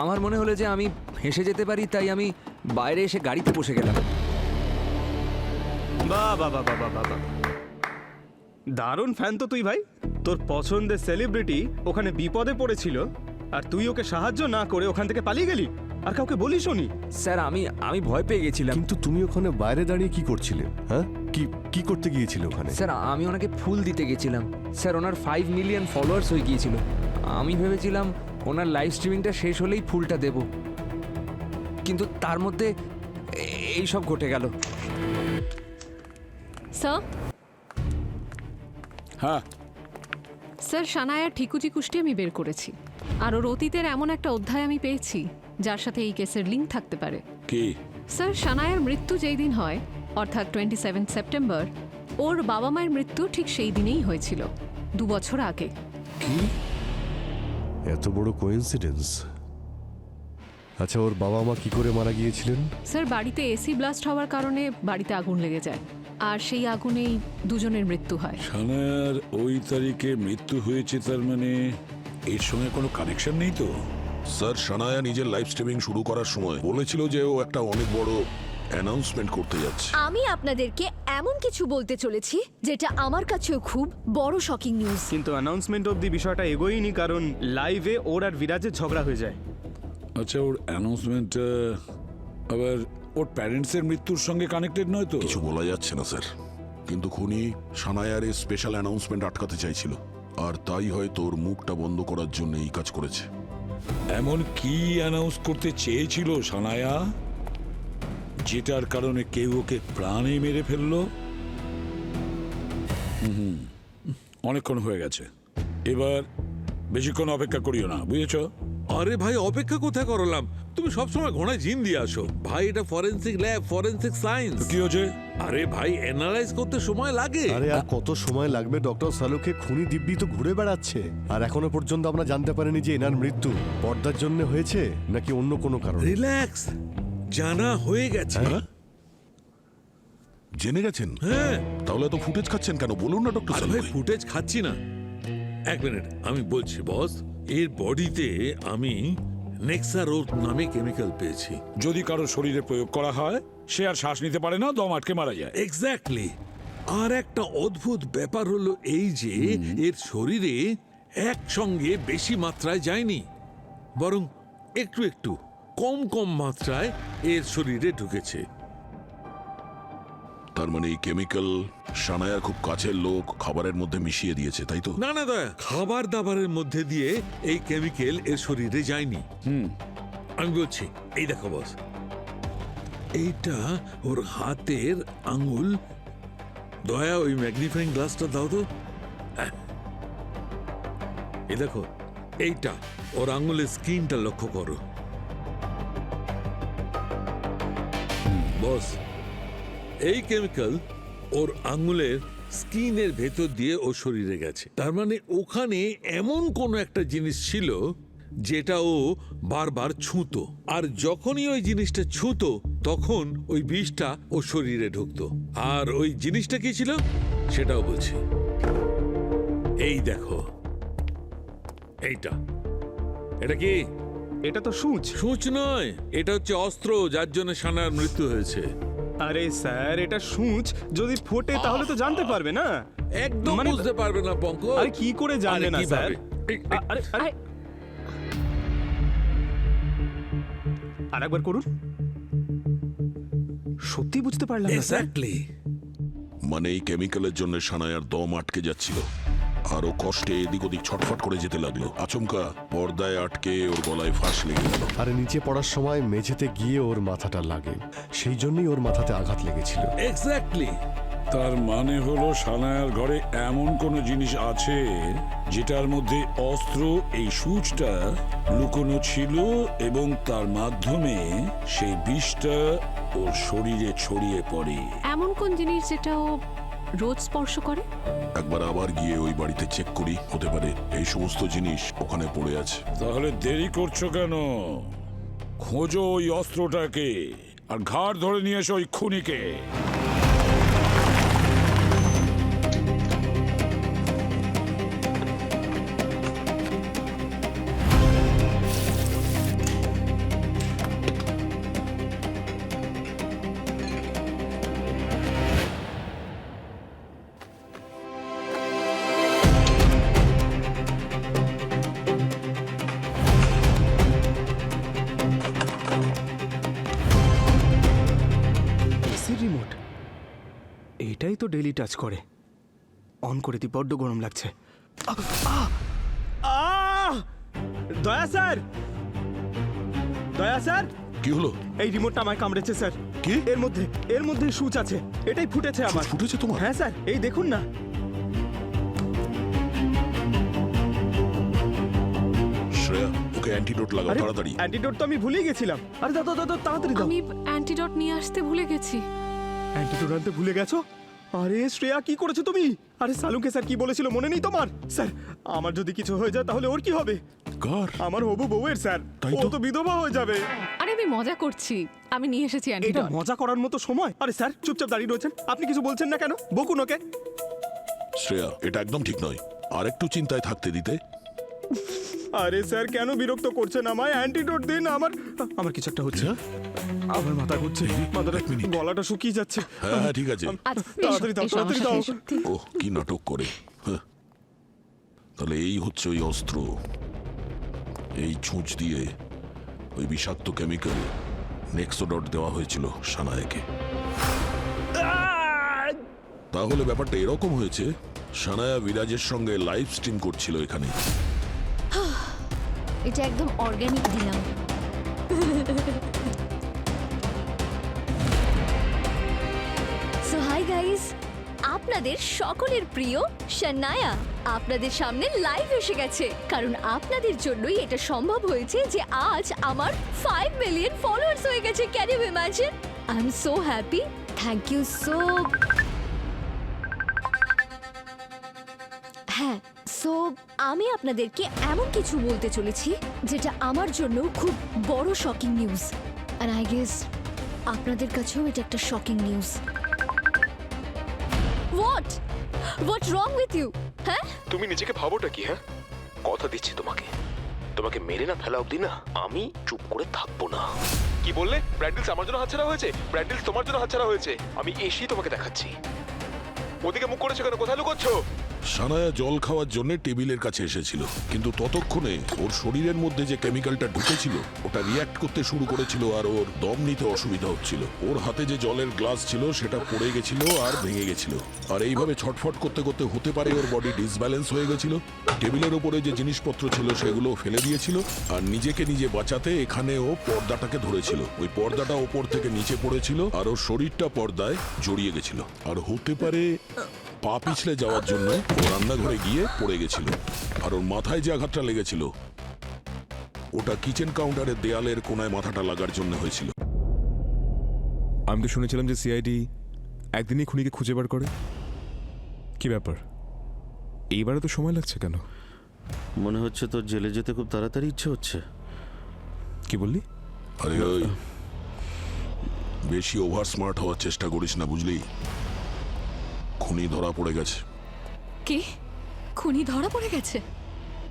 আমার মনে হলো যে আমি হেসে যেতে পারি, তাই আমি বাইরে এসে গাড়িতে বসে গেলাম। বাহ বাহ বাহ বাহ বাহ বাহ, দারুণ ফ্যান তো তুই ভাই। তোর পছন্দের সেলিব্রিটি ওখানে বিপদে পড়েছিল আর তুই ওকে সাহায্য না করে ওখান থেকে পালিয়ে গেলি, আর কাউকে বলিস নি? স্যার, আমি ভয় পেয়ে গেছিলাম। কিন্তু তুমি ওখানে বাইরে দাঁড়িয়ে কি করছিলে? হ্যাঁ, কি করতে গিয়েছিলে ওখানে? স্যার, আমি ওনাকে ফুল দিতে গেছিলাম। স্যার, ওনার 5 মিলিয়ন ফলোয়ার্স হয়ে গিয়েছিল। আমি ভেবেছিলাম ওনার লাইভ স্ট্রিমিংটা শেষ হলেই ফুলটা দেব, কিন্তু তার মধ্যে এই সব ঘটে গেল। স্যার, হ্যাঁ স্যার, সানায়ার ঠিকুজি কুষ্টি আমি বের করেছি, আর ওর অতীতের এমন একটা অধ্যায় আমি পেয়েছি যার সাথে এই কেসের লিঙ্ক থাকতে পারে। কি? স্যার, সানায়ার মৃত্যু যেই দিন হয়, অর্থাৎ 27 সেপ্টেম্বর, ওর বাবা মায়ের মৃত্যু ঠিক সেই দিনেই হয়েছিল, 2 বছর আগে। কি? এত বড় কোইন্সিডেন্স? আচ্ছা, ওর বাবা মা কি করে মারা গিয়েছিলেন? স্যার, বাড়িতে এসি ব্লাস্ট হওয়ার কারণে বাড়িতে আগুন লেগে যায়, আর সেই আগুনেই দুজনের মৃত্যু হয়। সানায়ার ওই তারিখে মৃত্যু হয়েছে, তার মানে এর সঙ্গে কোনো কানেকশন নেই তো? স্যার, সানায়া নিজের লাইভ স্ট্রিমিং শুরু করার সময় বলেছিল যে ও একটা অনেক বড় অ্যানাউন্সমেন্ট করতে যাচ্ছে। আমি আপনাদেরকে এমন কিছু বলতে চলেছি যেটা আমার কাছেও খুব বড় শকিং নিউজ। কিন্তু অ্যানাউন্সমেন্ট অবধি বিষয়টা এগোয়নি, কারণ লাইভে ওর আর বিরাজের ঝগড়া হয়ে যায়। আচ্ছা, ওর অ্যানাউন্সমেন্ট আবার ওর প্যারেন্টসের মৃত্যুর সঙ্গে কানেক্টেড নয় তো? কিছু বলা যাচ্ছে না স্যার, কিন্তু খুনি সানায়ার এই স্পেশাল অ্যানাউন্সমেন্ট আটকাতে চাইছিল, আর তাই হয়তো ওর মুখটা বন্ধ করার জন্য এই কাজ করেছে। এমন কি অ্যানাউন্স করতে চেয়েছিল সানায়া যেটার কারণে কেউ ওকে প্রাণে মেরে ফেললো? অনেকক্ষণ হয়ে গেছে, এবার বেশিক্ষণ অপেক্ষা করিও না, বুঝেছো? আরে ভাই, অপেক্ষা কোথায় করলাম? তুমি সবসময় ঘোড়ায় জিন দিয়ে আসো ভাই। এটা ফরেনসিক ল্যাব, ফরেনসিক সায়েন্স। কি হচ্ছে? আরে ভাই, অ্যানালাইজ করতে সময় লাগে। আরে আর কত সময় লাগবে? ডক্টর সালুকে খুনি দিব্যি তো ঘুরে বেড়াচ্ছে, আর এখনো পর্যন্ত আমরা জানতে পারিনি যে এনার মৃত্যু পর্দার জন্য হয়েছে নাকি অন্য কোনো কারণে। রিল্যাক্স, জানা হয়ে গেছে। জেনে গেছেন? হ্যাঁ। তাহলে তো ফুটেজ খাচ্ছেন কেন? বলুন না ডক্টর আরে ভাই, ফুটেজ খাচ্ছি না, এক মিনিট আমি বলছি বস। এর বডিতে আমি নেক্সারোড নামে কেমিক্যাল পেয়েছি। যদি কারো শরীরে প্রয়োগ করা হয়, সে আর শ্বাস নিতে পারে না, দম আটকে মারা যায়। এক্স্যাক্টলি। আর একটা অদ্ভুত ব্যাপার হলো এই যে এর শরীরে একসঙ্গে বেশি মাত্রায় যায়নি, বরং একটু একটু কম কম মাত্রায় এর শরীরে ঢুকেছে। তার মানে এই কেমিক্যাল সানায়ার খুব কাছের লোক খাবারের মধ্যে মিশিয়ে দিয়েছে, তাই তো? না না দয়া, খাবার দাবারের মধ্যে দিয়ে এই কেমিক্যাল এর শরীরে যায়নি। আমি বলছি, এই দেখো বস, এইটা ওর হাতের আঙুল। দয়া, ওই ম্যাগনিফাইং গ্লাসটা দাও তো। এই দেখো, এইটা ওর আঙুলের স্কিনটা লক্ষ্য করো। বস, এই কেমিক্যাল ওর আঙুলের স্কিনের ভেতর দিয়ে ও শরীরে গেছে। তার মানে ওখানে এমন কোনো একটা জিনিস ছিল যেটা ও বারবার ছুঁতো, আর যখনই ওই জিনিসটা ছুঁতো তখন ওই বিষটা ও শরীরে ঢুকতো। আর ওই জিনিসটা কি ছিল সেটাও বলছি। এই দেখো, এইটা, এটা কি? এটা তো সূচ। সূচ নয়, এটা হচ্ছে অস্ত্র যার জন্য সানার মৃত্যু হয়েছে। আরে স্যার, এটা সূচ, যদি ফোটে তাহলে তো জানতে পারবে না। একদম বুঝতে পারবে না পঙ্কজ। আরে কি করে জানবে না স্যার? আরে আরে আরেকবার করুন। সত্যি বুঝতে পারলাম না স্যার। এক্স্যাক্টলি। মানে এই কেমিক্যালের জন্য সানায়ার দম আটকে যাচ্ছিল, আরো কষ্টে এদিক ওদিক ছটফট করে যেতে লাগলো। আচমকা পর্দায় আটকে ওর গলায় ফাঁস লেগে গেল। আর নিচে পড়ার সময় মেঝেতে গিয়ে ওর মাথাটা লাগে, সেই জন্যই ওর মাথাতে আঘাত লেগেছিল। এক্স্যাক্টলি। তার মানে হলো সানায়ার ঘরে এমন কোনো জিনিস আছে যেটার মধ্যে অস্ত্র, এই সূচটা লুকোনো ছিল, এবং তার মাধ্যমে সেই বিষটা ওর শরীরে ছড়িয়ে পড়ে। এমন কোন জিনিস যেটা ও রোজ স্পর্শ করে? একবার আবার গিয়ে ওই বাড়িতে চেক করি, হতে পারে এই সমস্ত জিনিস ওখানে পড়ে আছে। তাহলে দেরি করছো কেন? খোঁজো ওই অস্ত্রটাকে আর ঘাড় ধরে নিয়ে এসো ওই খুনিকে। এসির রিমোট, এইটাই তো ডেইলি টাচ করে। অন করে দি, বড্ড গরম লাগছে। দয়া স্যার, দয়া স্যার, কি হলো? এই রিমোটটা আমায় কামড়েছে স্যার। কি? এর মধ্যে সূচ আছে, এটাই ফুটেছে আমার। ফুটেছে তোমার? হ্যাঁ স্যার, এই দেখুন না। শ্রেয়া, ওকে অ্যান্টিডোট লাগাও আরে তাড়াতাড়ি। অ্যান্টিডোট তো আমি ভুলেই গেছিলাম। আরে দাও দাও দাও, তাড়াতাড়ি দাও। আমি অ্যান্টিডট নিয়ে আসতে ভুলে গেছি। অ্যান্টিডোট আনতে ভুলে গেছো? আরে শ্রেয়া, কি করেছো তুমি? আরে সালুকে স্যার কি বলেছিল মনে নেই তোমার? স্যার, আমার যদি কিছু হয়ে যায় তাহলে ওর কি হবে? কার? আমার হবু বউয়ের স্যার। তাই ও তো। তো বিধবা হয়ে যাবে। আরে আমি মজা করছি, আমি নিয়ে এসেছি এটা অ্যান্টিডট। মজা করার মতো সময়? আরে স্যার, চুপচাপ দাঁড়িয়ে রয়েছেন, আপনি কিছু বলছেন না কেন? বকুন ওকে। শ্রেয়া, এটা একদম ঠিক নয়, আর একটু চিন্তায় থাকতে দিতে। আরে স্যার, কেন বিরক্ত করছেন আমায়? অ্যান্টিডোট দিন। আমার কিছু একটা হচ্ছে। আমার মাথা ঘুরছে, মাথাটা, গলাটা শুকিয়ে যাচ্ছে। হ্যাঁ হ্যাঁ, ঠিক আছে। আচ্ছা, তাড়াতাড়ি দাও, এসো, তাড়াতাড়ি দাও। সত্যি। ওহ, কি নাটক করে। হ্যাঁ। তাহলে এই হচ্ছে ওই অস্ত্র। এই ছুঁচ দিয়ে ওই বিষাক্ত কেমিক্যাল নেক্সোডট দেওয়া হয়েছিল সানায়াকে। তাহলে ব্যাপারটা এরকম হয়েছে, সানায়া বিরাজের সঙ্গে লাইভ স্ট্রিম করছিল এখানে। এটা একদম অর্গানিক দিলাম। সো হাই গাইস, আপনাদের সকলের প্রিয় শানায়া আপনাদের সামনে লাইভ এসে গেছে, কারণ আপনাদের জন্যই এটা সম্ভব হয়েছে যে আজ আমার 5 মিলিয়ন ফলোয়ার্স হয়ে গেছে। Can you imagine? I am so happy. Thank you so. হ্যাঁ, সো আমি আপনাদেরকে এমন কিছু বলতে চলেছি যেটা আমার জন্য খুব বড় শকিং নিউজ, আর আই গেস আপনাদের কাছেও এটা একটা shocking news. What wrong with you? হ্যাঁ, তুমি নিজেকে ভাবোটা কি? হ্যাঁ, কথা দিচ্ছি তোমাকে, তোমাকে মেরে না ফেলা অবধি না আমি চুপ করে থাকবো না। কি বললে? ব্র্যান্ডেলস আমার জন্য হাতছাড়া হয়েছে? ব্র্যান্ডেলস তোমার জন্য হাতছাড়া হয়েছে? আমি এসেই তোমাকে দেখাচ্ছি। ওদিকে মুখ করেছো কেন? কোথায় লুকোচ্ছো? সানায়া জল খাওয়ার জন্য টেবিলের কাছে এসেছিল, কিন্তু ততক্ষণে ওর শরীরের মধ্যে যে কেমিক্যালটা ঢুকেছিল ওটা রিয়্যাক্ট করতে শুরু করেছিল, আর ওর দম নিতে অসুবিধা হচ্ছিল। ওর হাতে যে জলের গ্লাস ছিল সেটা পড়ে গেছিল আর ভেঙে গেছিল, আর এইভাবে ছটফট করতে করতে হতে পারে ওর বডি ডিসব্যালেন্স হয়ে গেছিল। টেবিলের ওপরে যে জিনিসপত্র ছিল সেগুলো ফেলে দিয়েছিল, আর নিজেকে নিজে বাঁচাতে এখানে ও পর্দাটাকে ধরেছিল। ওই পর্দাটা ওপর থেকে নিচে পড়েছিল আর ওর শরীরটা পর্দায় জড়িয়ে গেছিল, আর হতে পারে পা পিছলে যাওয়ার জন্য ও রান্নাঘরে গিয়ে পড়ে গেছিল, আর ওর মাথায় যে আঘাতটা লেগেছিল ওটা কিচেন কাউন্টারের দেয়ালের কোনায় মাথাটা লাগার জন্য হয়েছিল। আমি তো শুনেছিলাম যে সিআইডি একদিনই খুনিকে খুঁজে বার করে। কি ব্যাপার, এইবারে তো সময় লাগছে কেন? মনে হচ্ছে তোর জেলে যেতে খুব তাড়াতাড়ি ইচ্ছে হচ্ছে। কি বললি? আরে ওই বেশি ওভার স্মার্ট হওয়ার চেষ্টা করিস না, বুঝলি? খুনি ধরা পড়ে গেছে। কি? খুনি ধরা পড়ে গেছে?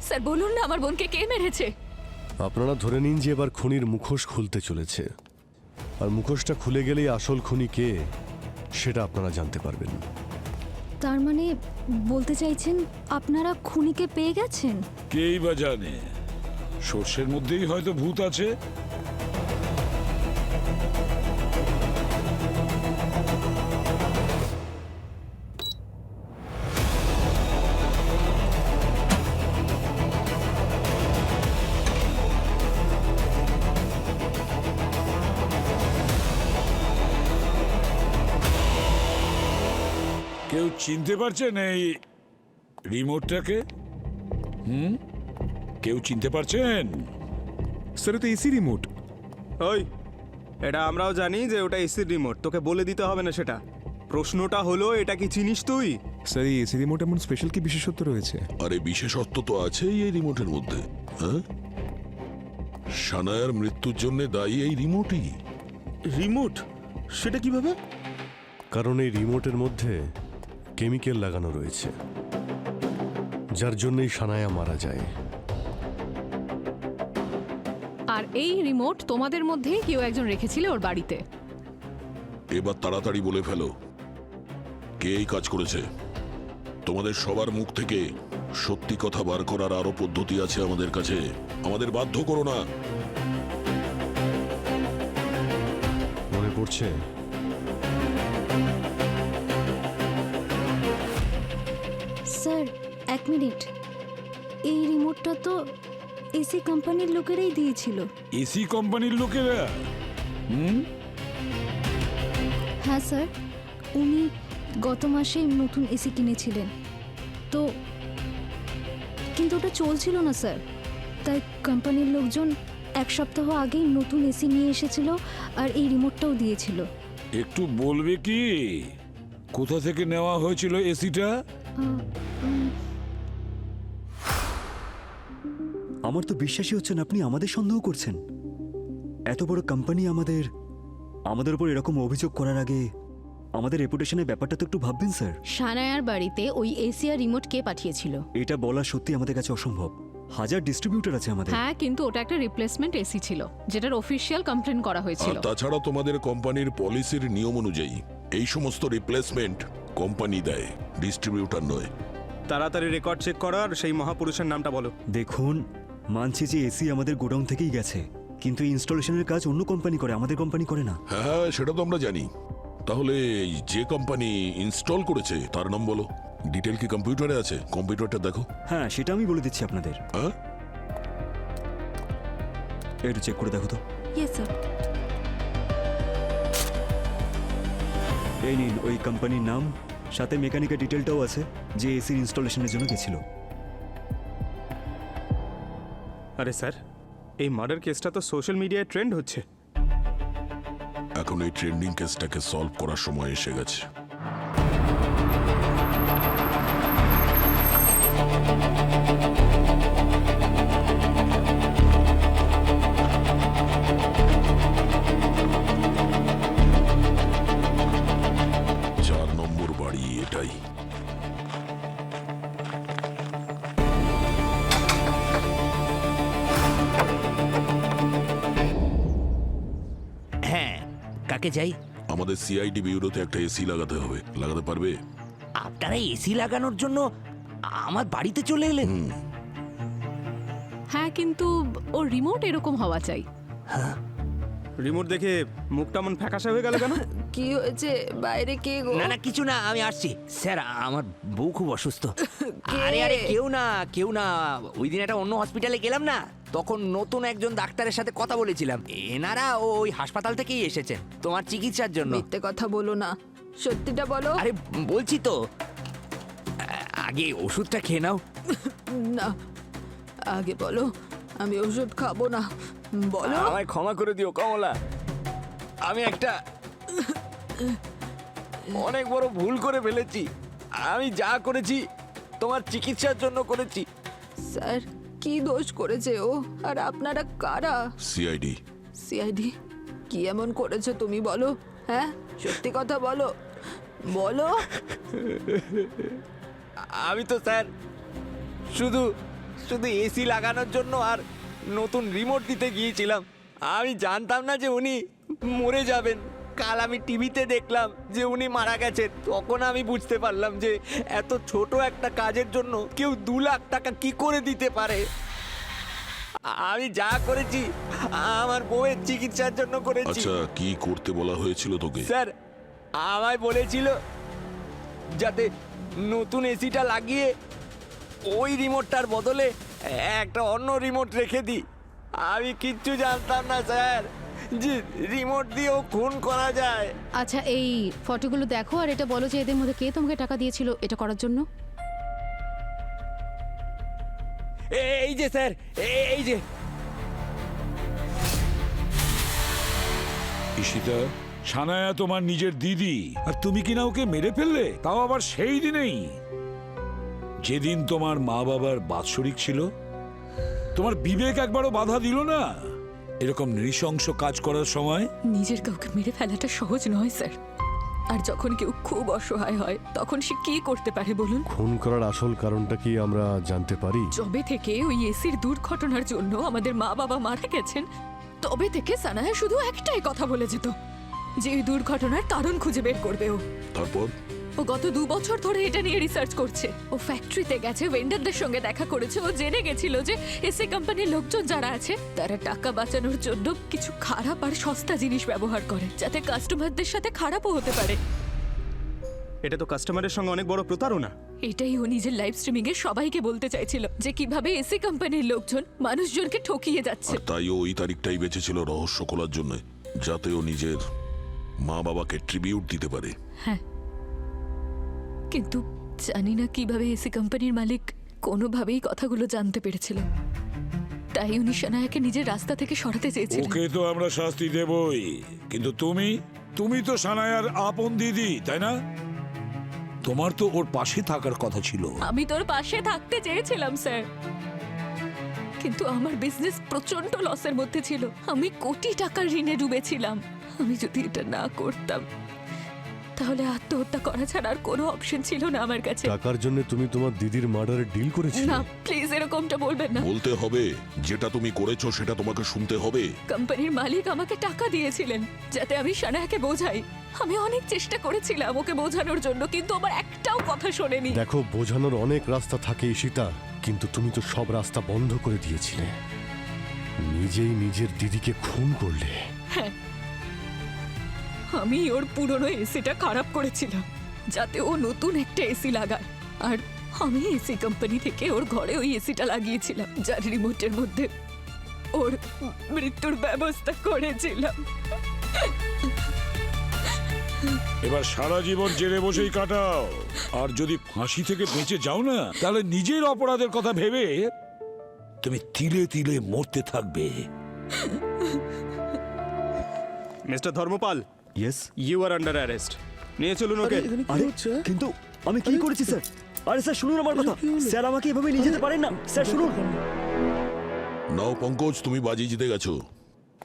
স্যার বলুন না আমার বোনকে কে মেরেছে। আপনারা ধরে নিন যে এবার খুনির মুখোশ খুলতে চলেছে, আর মুখোশটা খুলে গেলেই আসল খুনি কে সেটা আপনারা জানতে পারবেন। তার মানে বলতে চাইছেন আপনারা খুনিকে পেয়ে গেছেন? কেই বা জানে, সর্ষের মধ্যেই হয়তো ভূত আছে। কেউ চিনতে পারছেন এই রিমোটটাকে? কেউ চিনতে পারছেন? স্যার তো এসি রিমোট। ওই, এটা আমরাও জানি যে ওটা এসির রিমোট, তোকে বলে দিতে হবে না সেটা। প্রশ্নটা হলো এটা কি চিনিস তুই? স্যার এই এসি রিমোট এমন স্পেশাল কি বিশেষত্ব রয়েছে? আরে বিশেষত্ব তো আছেই এই রিমোটের মধ্যে। হ্যাঁ, সানায়ার মৃত্যুর জন্য দায়ী এই রিমোটই। রিমোট? সেটা কিভাবে? কারণ এই রিমোটের মধ্যে কেমিক্যাল লাগানো রয়েছে, যার জন্যই সানায়া মারা যায়। আর এই রিমোট তোমাদের মধ্যেই কেউ একজন রেখেছিল ওর বাড়িতে। এবার তাড়াতাড়ি বলে ফেলো কে এই কাজ করেছে। তোমাদের সবার মুখ থেকে সত্যি কথা বার করার আরো পদ্ধতি আছে আমাদের কাছে। আমাদের বাধ্য করো না। মনে পড়ছে? স্যার এক মিনিট, এই রিমোটটা তো এসি কোম্পানির লোকেরাই দিয়েছিল। এসি কোম্পানির লোকেরা? হ্যাঁ স্যার, উনি গত মাসে নতুন এসি কিনেছিলেন তো, কিন্তু ওটা চলছিল না স্যার, তাই কোম্পানির লোকজন এক সপ্তাহ আগেই নতুন এসি নিয়ে এসেছিল আর এই রিমোটটাও দিয়েছিল। একটু বলবে কি কোথা থেকে নেওয়া হয়েছিল এসিটা? আমার তো বিশ্বাসই হচ্ছে না আপনি আমাদের সন্দেহ করছেন। এত বড় কোম্পানি আমাদের উপর এরকম অভিযোগ করার আগে আমাদের রেপুটেশনের ব্যাপারটা তো একটু ভাববেন স্যার। সানায়ার বাড়িতে ওই এসি আর রিমোট কে পাঠিয়েছিল? এটা বলা সত্যি আমাদের কাছে অসম্ভব। হাজার ডিস্ট্রিবিউটর আছে আমাদের। হ্যাঁ, কিন্তু ওটা একটা রিপ্লেসমেন্ট এসি ছিল যেটার অফিসিয়াল কমপ্লেন করা আর হয়েছিল। তাছাড়া তোমাদের কোম্পানির পলিসির নিয়ম অনুযায়ী এই সমস্ত রিপ্লেসমেন্ট কোম্পানি দেয়, ডিস্ট্রিবিউটর নয়। তাড়াতাড়ি রেকর্ড চেক করো আর সেই মহাপুরুষের নামটা বলো। দেখুন, মানছি যে এসি আমাদের গোডাউন থেকেই গেছে, কিন্তু ইনস্টলেশনের কাজ অন্য কোম্পানি করে, আমাদের কোম্পানি করে না। হ্যাঁ, সেটা তো আমরা জানি। তাহলে যে কোম্পানি ইনস্টল করেছে তার নাম বলো। ডিটেল কি কম্পিউটারে আছে? কম্পিউটারটা দেখো। হ্যাঁ, সেটা আমি বলে দিচ্ছি আপনাদের। হ্যাঁ, একটু চেক করে দেখো তো। Yes sir. এই নিন ওই কোম্পানির নাম, সাথে মেকানিকের ডিটেলটাও আছে যে এসির ইনস্টলেশনের জন্য গেছিল। আরে স্যার, এই মার্ডার কেসটা তো সোশ্যাল মিডিয়ায় ট্রেন্ড হচ্ছে। এখন এই ট্রেন্ডিং কেসটাকে সলভ করার সময় এসে গেছে। চার নম্বর বাড়ি এটাই। হ্যাঁ, কাকে চাই? আমাদের সিআইডি বিউরোতে একটা এসি লাগাতে হবে। লাগাতে পারবে? আপনারা এসি লাগানোর জন্য আমার বাড়িতে চলে এলেন? হ্যাঁ, কিন্তু ওর রিমোট এরকম হওয়া চাই। রিমোট দেখে মুখটা মন ফ্যাকাশে হয়ে গেল কেন? কি হয়েছে? বাইরে কে গো? না না, কিছু না, আমি আসছি। স্যার, আমার বউ খুব অসুস্থ। আরে আরে, কেউ না কেউ না, ওই দিন একটা অন্য হসপিটালে গেলাম না, তখন নতুন একজন ডাক্তারের সাথে কথা বলেছিলাম। এনারা ওই হাসপাতাল থেকেই এসেছেন তোমার চিকিৎসার জন্য। মিথ্যে কথা বলো না, সত্যিটা বলো। আরে বলছি তো, আগে ওষুধটা খেয়ে নাও। না, আগে বলো, আমি ওষুধ খাবো না। বলো। আমায় ক্ষমা করে দিও কমলা, আমি একটা অনেক বড় ভুল করে ফেলেছি। আমি যা করেছি তোমার চিকিৎসার জন্য করেছি। স্যার, কি দোষ করেছে ও? আর আপনারা কারা? সিআইডি। সিআইডি? কি এমন করেছে তুমি বলো? হ্যাঁ, সত্যি কথা বলো, বলো। আমি তো স্যার শুধু শুধু এসি লাগানোর জন্য আর নতুন রিমোট দিতে গিয়েছিলাম। আমি জানতাম না যে উনি মরে যাবেন। কাল আমি টিভিতে দেখলাম যে উনি মারা গেছেন, তখন আমি বুঝতে পারলাম যে এত ছোট একটা কাজের জন্য কেউ 2 লাখ টাকা কি করে দিতে পারে। আমি যা করেছি আমার বউয়ের চিকিৎসার জন্য করেছি। আচ্ছা, কি করতে বলা হয়েছিল তোকে? স্যার, আমায় বলেছিল যাতে নতুন এসিটা লাগিয়ে ওই রিমোটটার বদলে একটা অন্য রিমোট রেখে দিই। আমি কিচ্ছু জানতাম না স্যার যে রিমোট দিয়েও খুন করা যায়। আচ্ছা, এই ফটোগুলো দেখো আর এটা বলো যে এদের মধ্যে কে তোমাকে টাকা দিয়েছিল এটা করার জন্য। এই যে স্যার, এই যে। ঈশিতা, সানায়া তোমার নিজের দিদি, আর তুমি কিনা ওকে মেরে ফেললে, তাও আবার সেই দিনেই যেদিন তোমার মা বাবার বাৎসরিক ছিল। তোমার বিবেক একবারও বাধা দিল না এরকম নৃশংস কাজ করার সময়? নিজের কাউকে মেরে ফেলাটা সহজ নয় স্যার। আর যখন কেউ খুব অসহায় হয় তখন সে কি করতে পারে বলুন? খুন করার আসল কারণটা কি আমরা জানতে পারি? যবে থেকে ওই এসির দুর্ঘটনার জন্য আমাদের মা বাবা মারা গেছেন, তবে থেকে সানায়া শুধু একটাই কথা বলে যেত যে এই দুর্ঘটনার কারণ খুঁজে বের করবে ও। তারপর ও গত 2 বছর ধরে এটা নিয়ে রিসার্চ করছে। ও ফ্যাক্টরিতে গেছে, ভেন্ডারদের সঙ্গে দেখা করেছে। ও জেনে গেছিল যে এসি কোম্পানির লোকজন যারা আছে তারা টাকা বাঁচানোর জন্য কিছু খারাপ আর সস্তা জিনিস ব্যবহার করে, যাতে কাস্টমারদের সাথে খারাপও হতে পারে। এটা তো কাস্টমারের সঙ্গে অনেক বড় প্রতারণা। এটাই ও নিজের লাইভ স্ট্রিমিং এ সবাইকে বলতে চাইছিল, যে কিভাবে এসি কোম্পানির লোকজন মানুষজনকে ঠকিয়ে যাচ্ছে। আর তাই ও ওই তারিখটাই বেঁচেছিল রহস্য খোলার জন্য, যাতে ও নিজের মা বাবাকে ট্রিবিউট দিতে পারে। হ্যাঁ, কিন্তু জানি না কিভাবে এসি কোম্পানির মালিক কোনোভাবেই কথাগুলো জানতে পেরেছিল। তাই উনি সানায়াকে নিজের রাস্তা থেকে সরাতে চেয়েছিলেন। ওকে তো আমরা শাস্তি দেবই, কিন্তু তুমি তো সানায়ার আপন দিদি, তাই না? তোমার তো ওর পাশে থাকার কথা ছিল। আমি তোর পাশে থাকতে চেয়েছিলাম স্যার, কিন্তু আমার বিজনেস প্রচন্ড লসের মধ্যে ছিল। আমি কোটি টাকার ঋণে ডুবেছিলাম। আমি যদি এটা না করতাম তাহলে আত্মহত্যা করা ছাড়া আর কোনো অপশন ছিল না আমার কাছে। টাকার জন্য তুমি তোমার দিদির মার্ডারে ডিল করেছিলে? না, প্লিজ এরকমটা বলবেন না। বলতে হবে, যেটা তুমি করেছো সেটা তোমাকে শুনতে হবে। কোম্পানির মালিক আমাকে টাকা দিয়েছিলেন যাতে আমি সানায়াকে বোঝাই। আমি অনেক চেষ্টা করেছিলাম ওকে বোঝানোর জন্য, কিন্তু আমার একটাও কথা শোনেনি। দেখো, বোঝানোর অনেক রাস্তা থাকে ঈশিতা, কিন্তু তুমি তো সব রাস্তা বন্ধ করে দিয়েছিলে। নিজেই নিজের দিদিকে খুন করলে। হ্যাঁ, আমি ওর পুরনো এসিটা খারাপ করেছিলাম যাতে ও নতুন একটা এসি লাগায়। আর আমি এসি কোম্পানি থেকে ওর ঘরে ওই এসিটা লাগিয়েছিলাম, যার রিমোটের মধ্যে ওর মৃত্যুর ব্যবস্থা করেছিলাম। এবার সারা জীবন জেলে বসেই কাটাও, আর যদি ফাঁসি থেকে বেঁচে যাও না, তাহলে নিজের অপরাধের কথা ভেবে তুমি তিলে তিলে মরতে থাকবে। Mister Dharmapal, yes, you are under arrest. নিয়ে চলুন ওকে। আরে কিন্তু আমি কি করেছি স্যার? আরে স্যার শুনুন আমার কথা, স্যার আমাকে এভাবে নিয়ে যেতে পারেন না। স্যার শুনুন। নাও পঙ্কজ, তুমি বাজি জিতে গেছো,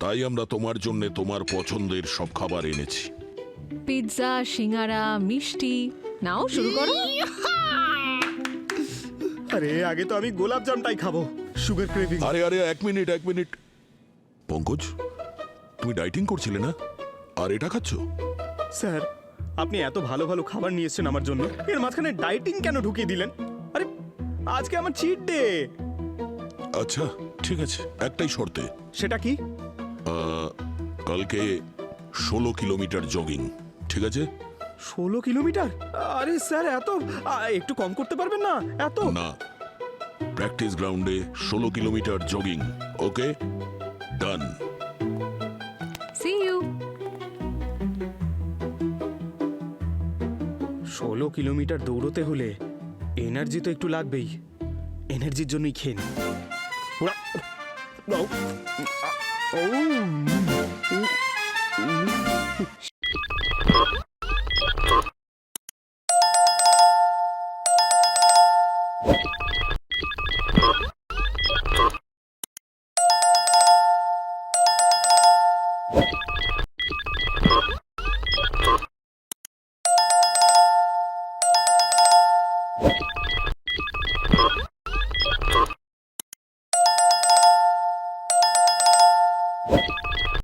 তাই আমরা তোমার জন্য তোমার পছন্দের সব খাবার এনেছি। পিৎজা, সিঙ্গারা, মিষ্টি। নাও শুরু করো। আরে আগে তো আমি গোলাপ জামটাই খাবো, সুগার ক্রেভিং। আরে আরে, এক মিনিট। পঙ্কজ, তুমি ডাইটিং করছিলে না, আর এটা খাচ্ছ? স্যার, আপনি এত ভালো ভালো খাবার নিয়ে এসেছেন আমার জন্য, এর মাঝখানে ডাইটিং কেন ঢুকিয়ে দিলেন? আরে আজকে আমার চিট ডে। আচ্ছা ঠিক আছে, একটাই শর্তে। সেটা কি? কালকে 16 কিলোমিটার জগিং, ঠিক আছে? 16 কিলোমিটার? আরে স্যার, এত একটু কম করতে পারবেন না? এত না, প্র্যাকটিস গ্রাউন্ডে 16 kilometre jogging. Okay, done. See you. 16 kilometre দৌড়তে হলে এনার্জি তো একটু লাগবেই, এনার্জির জন্যই খেয়ে নি।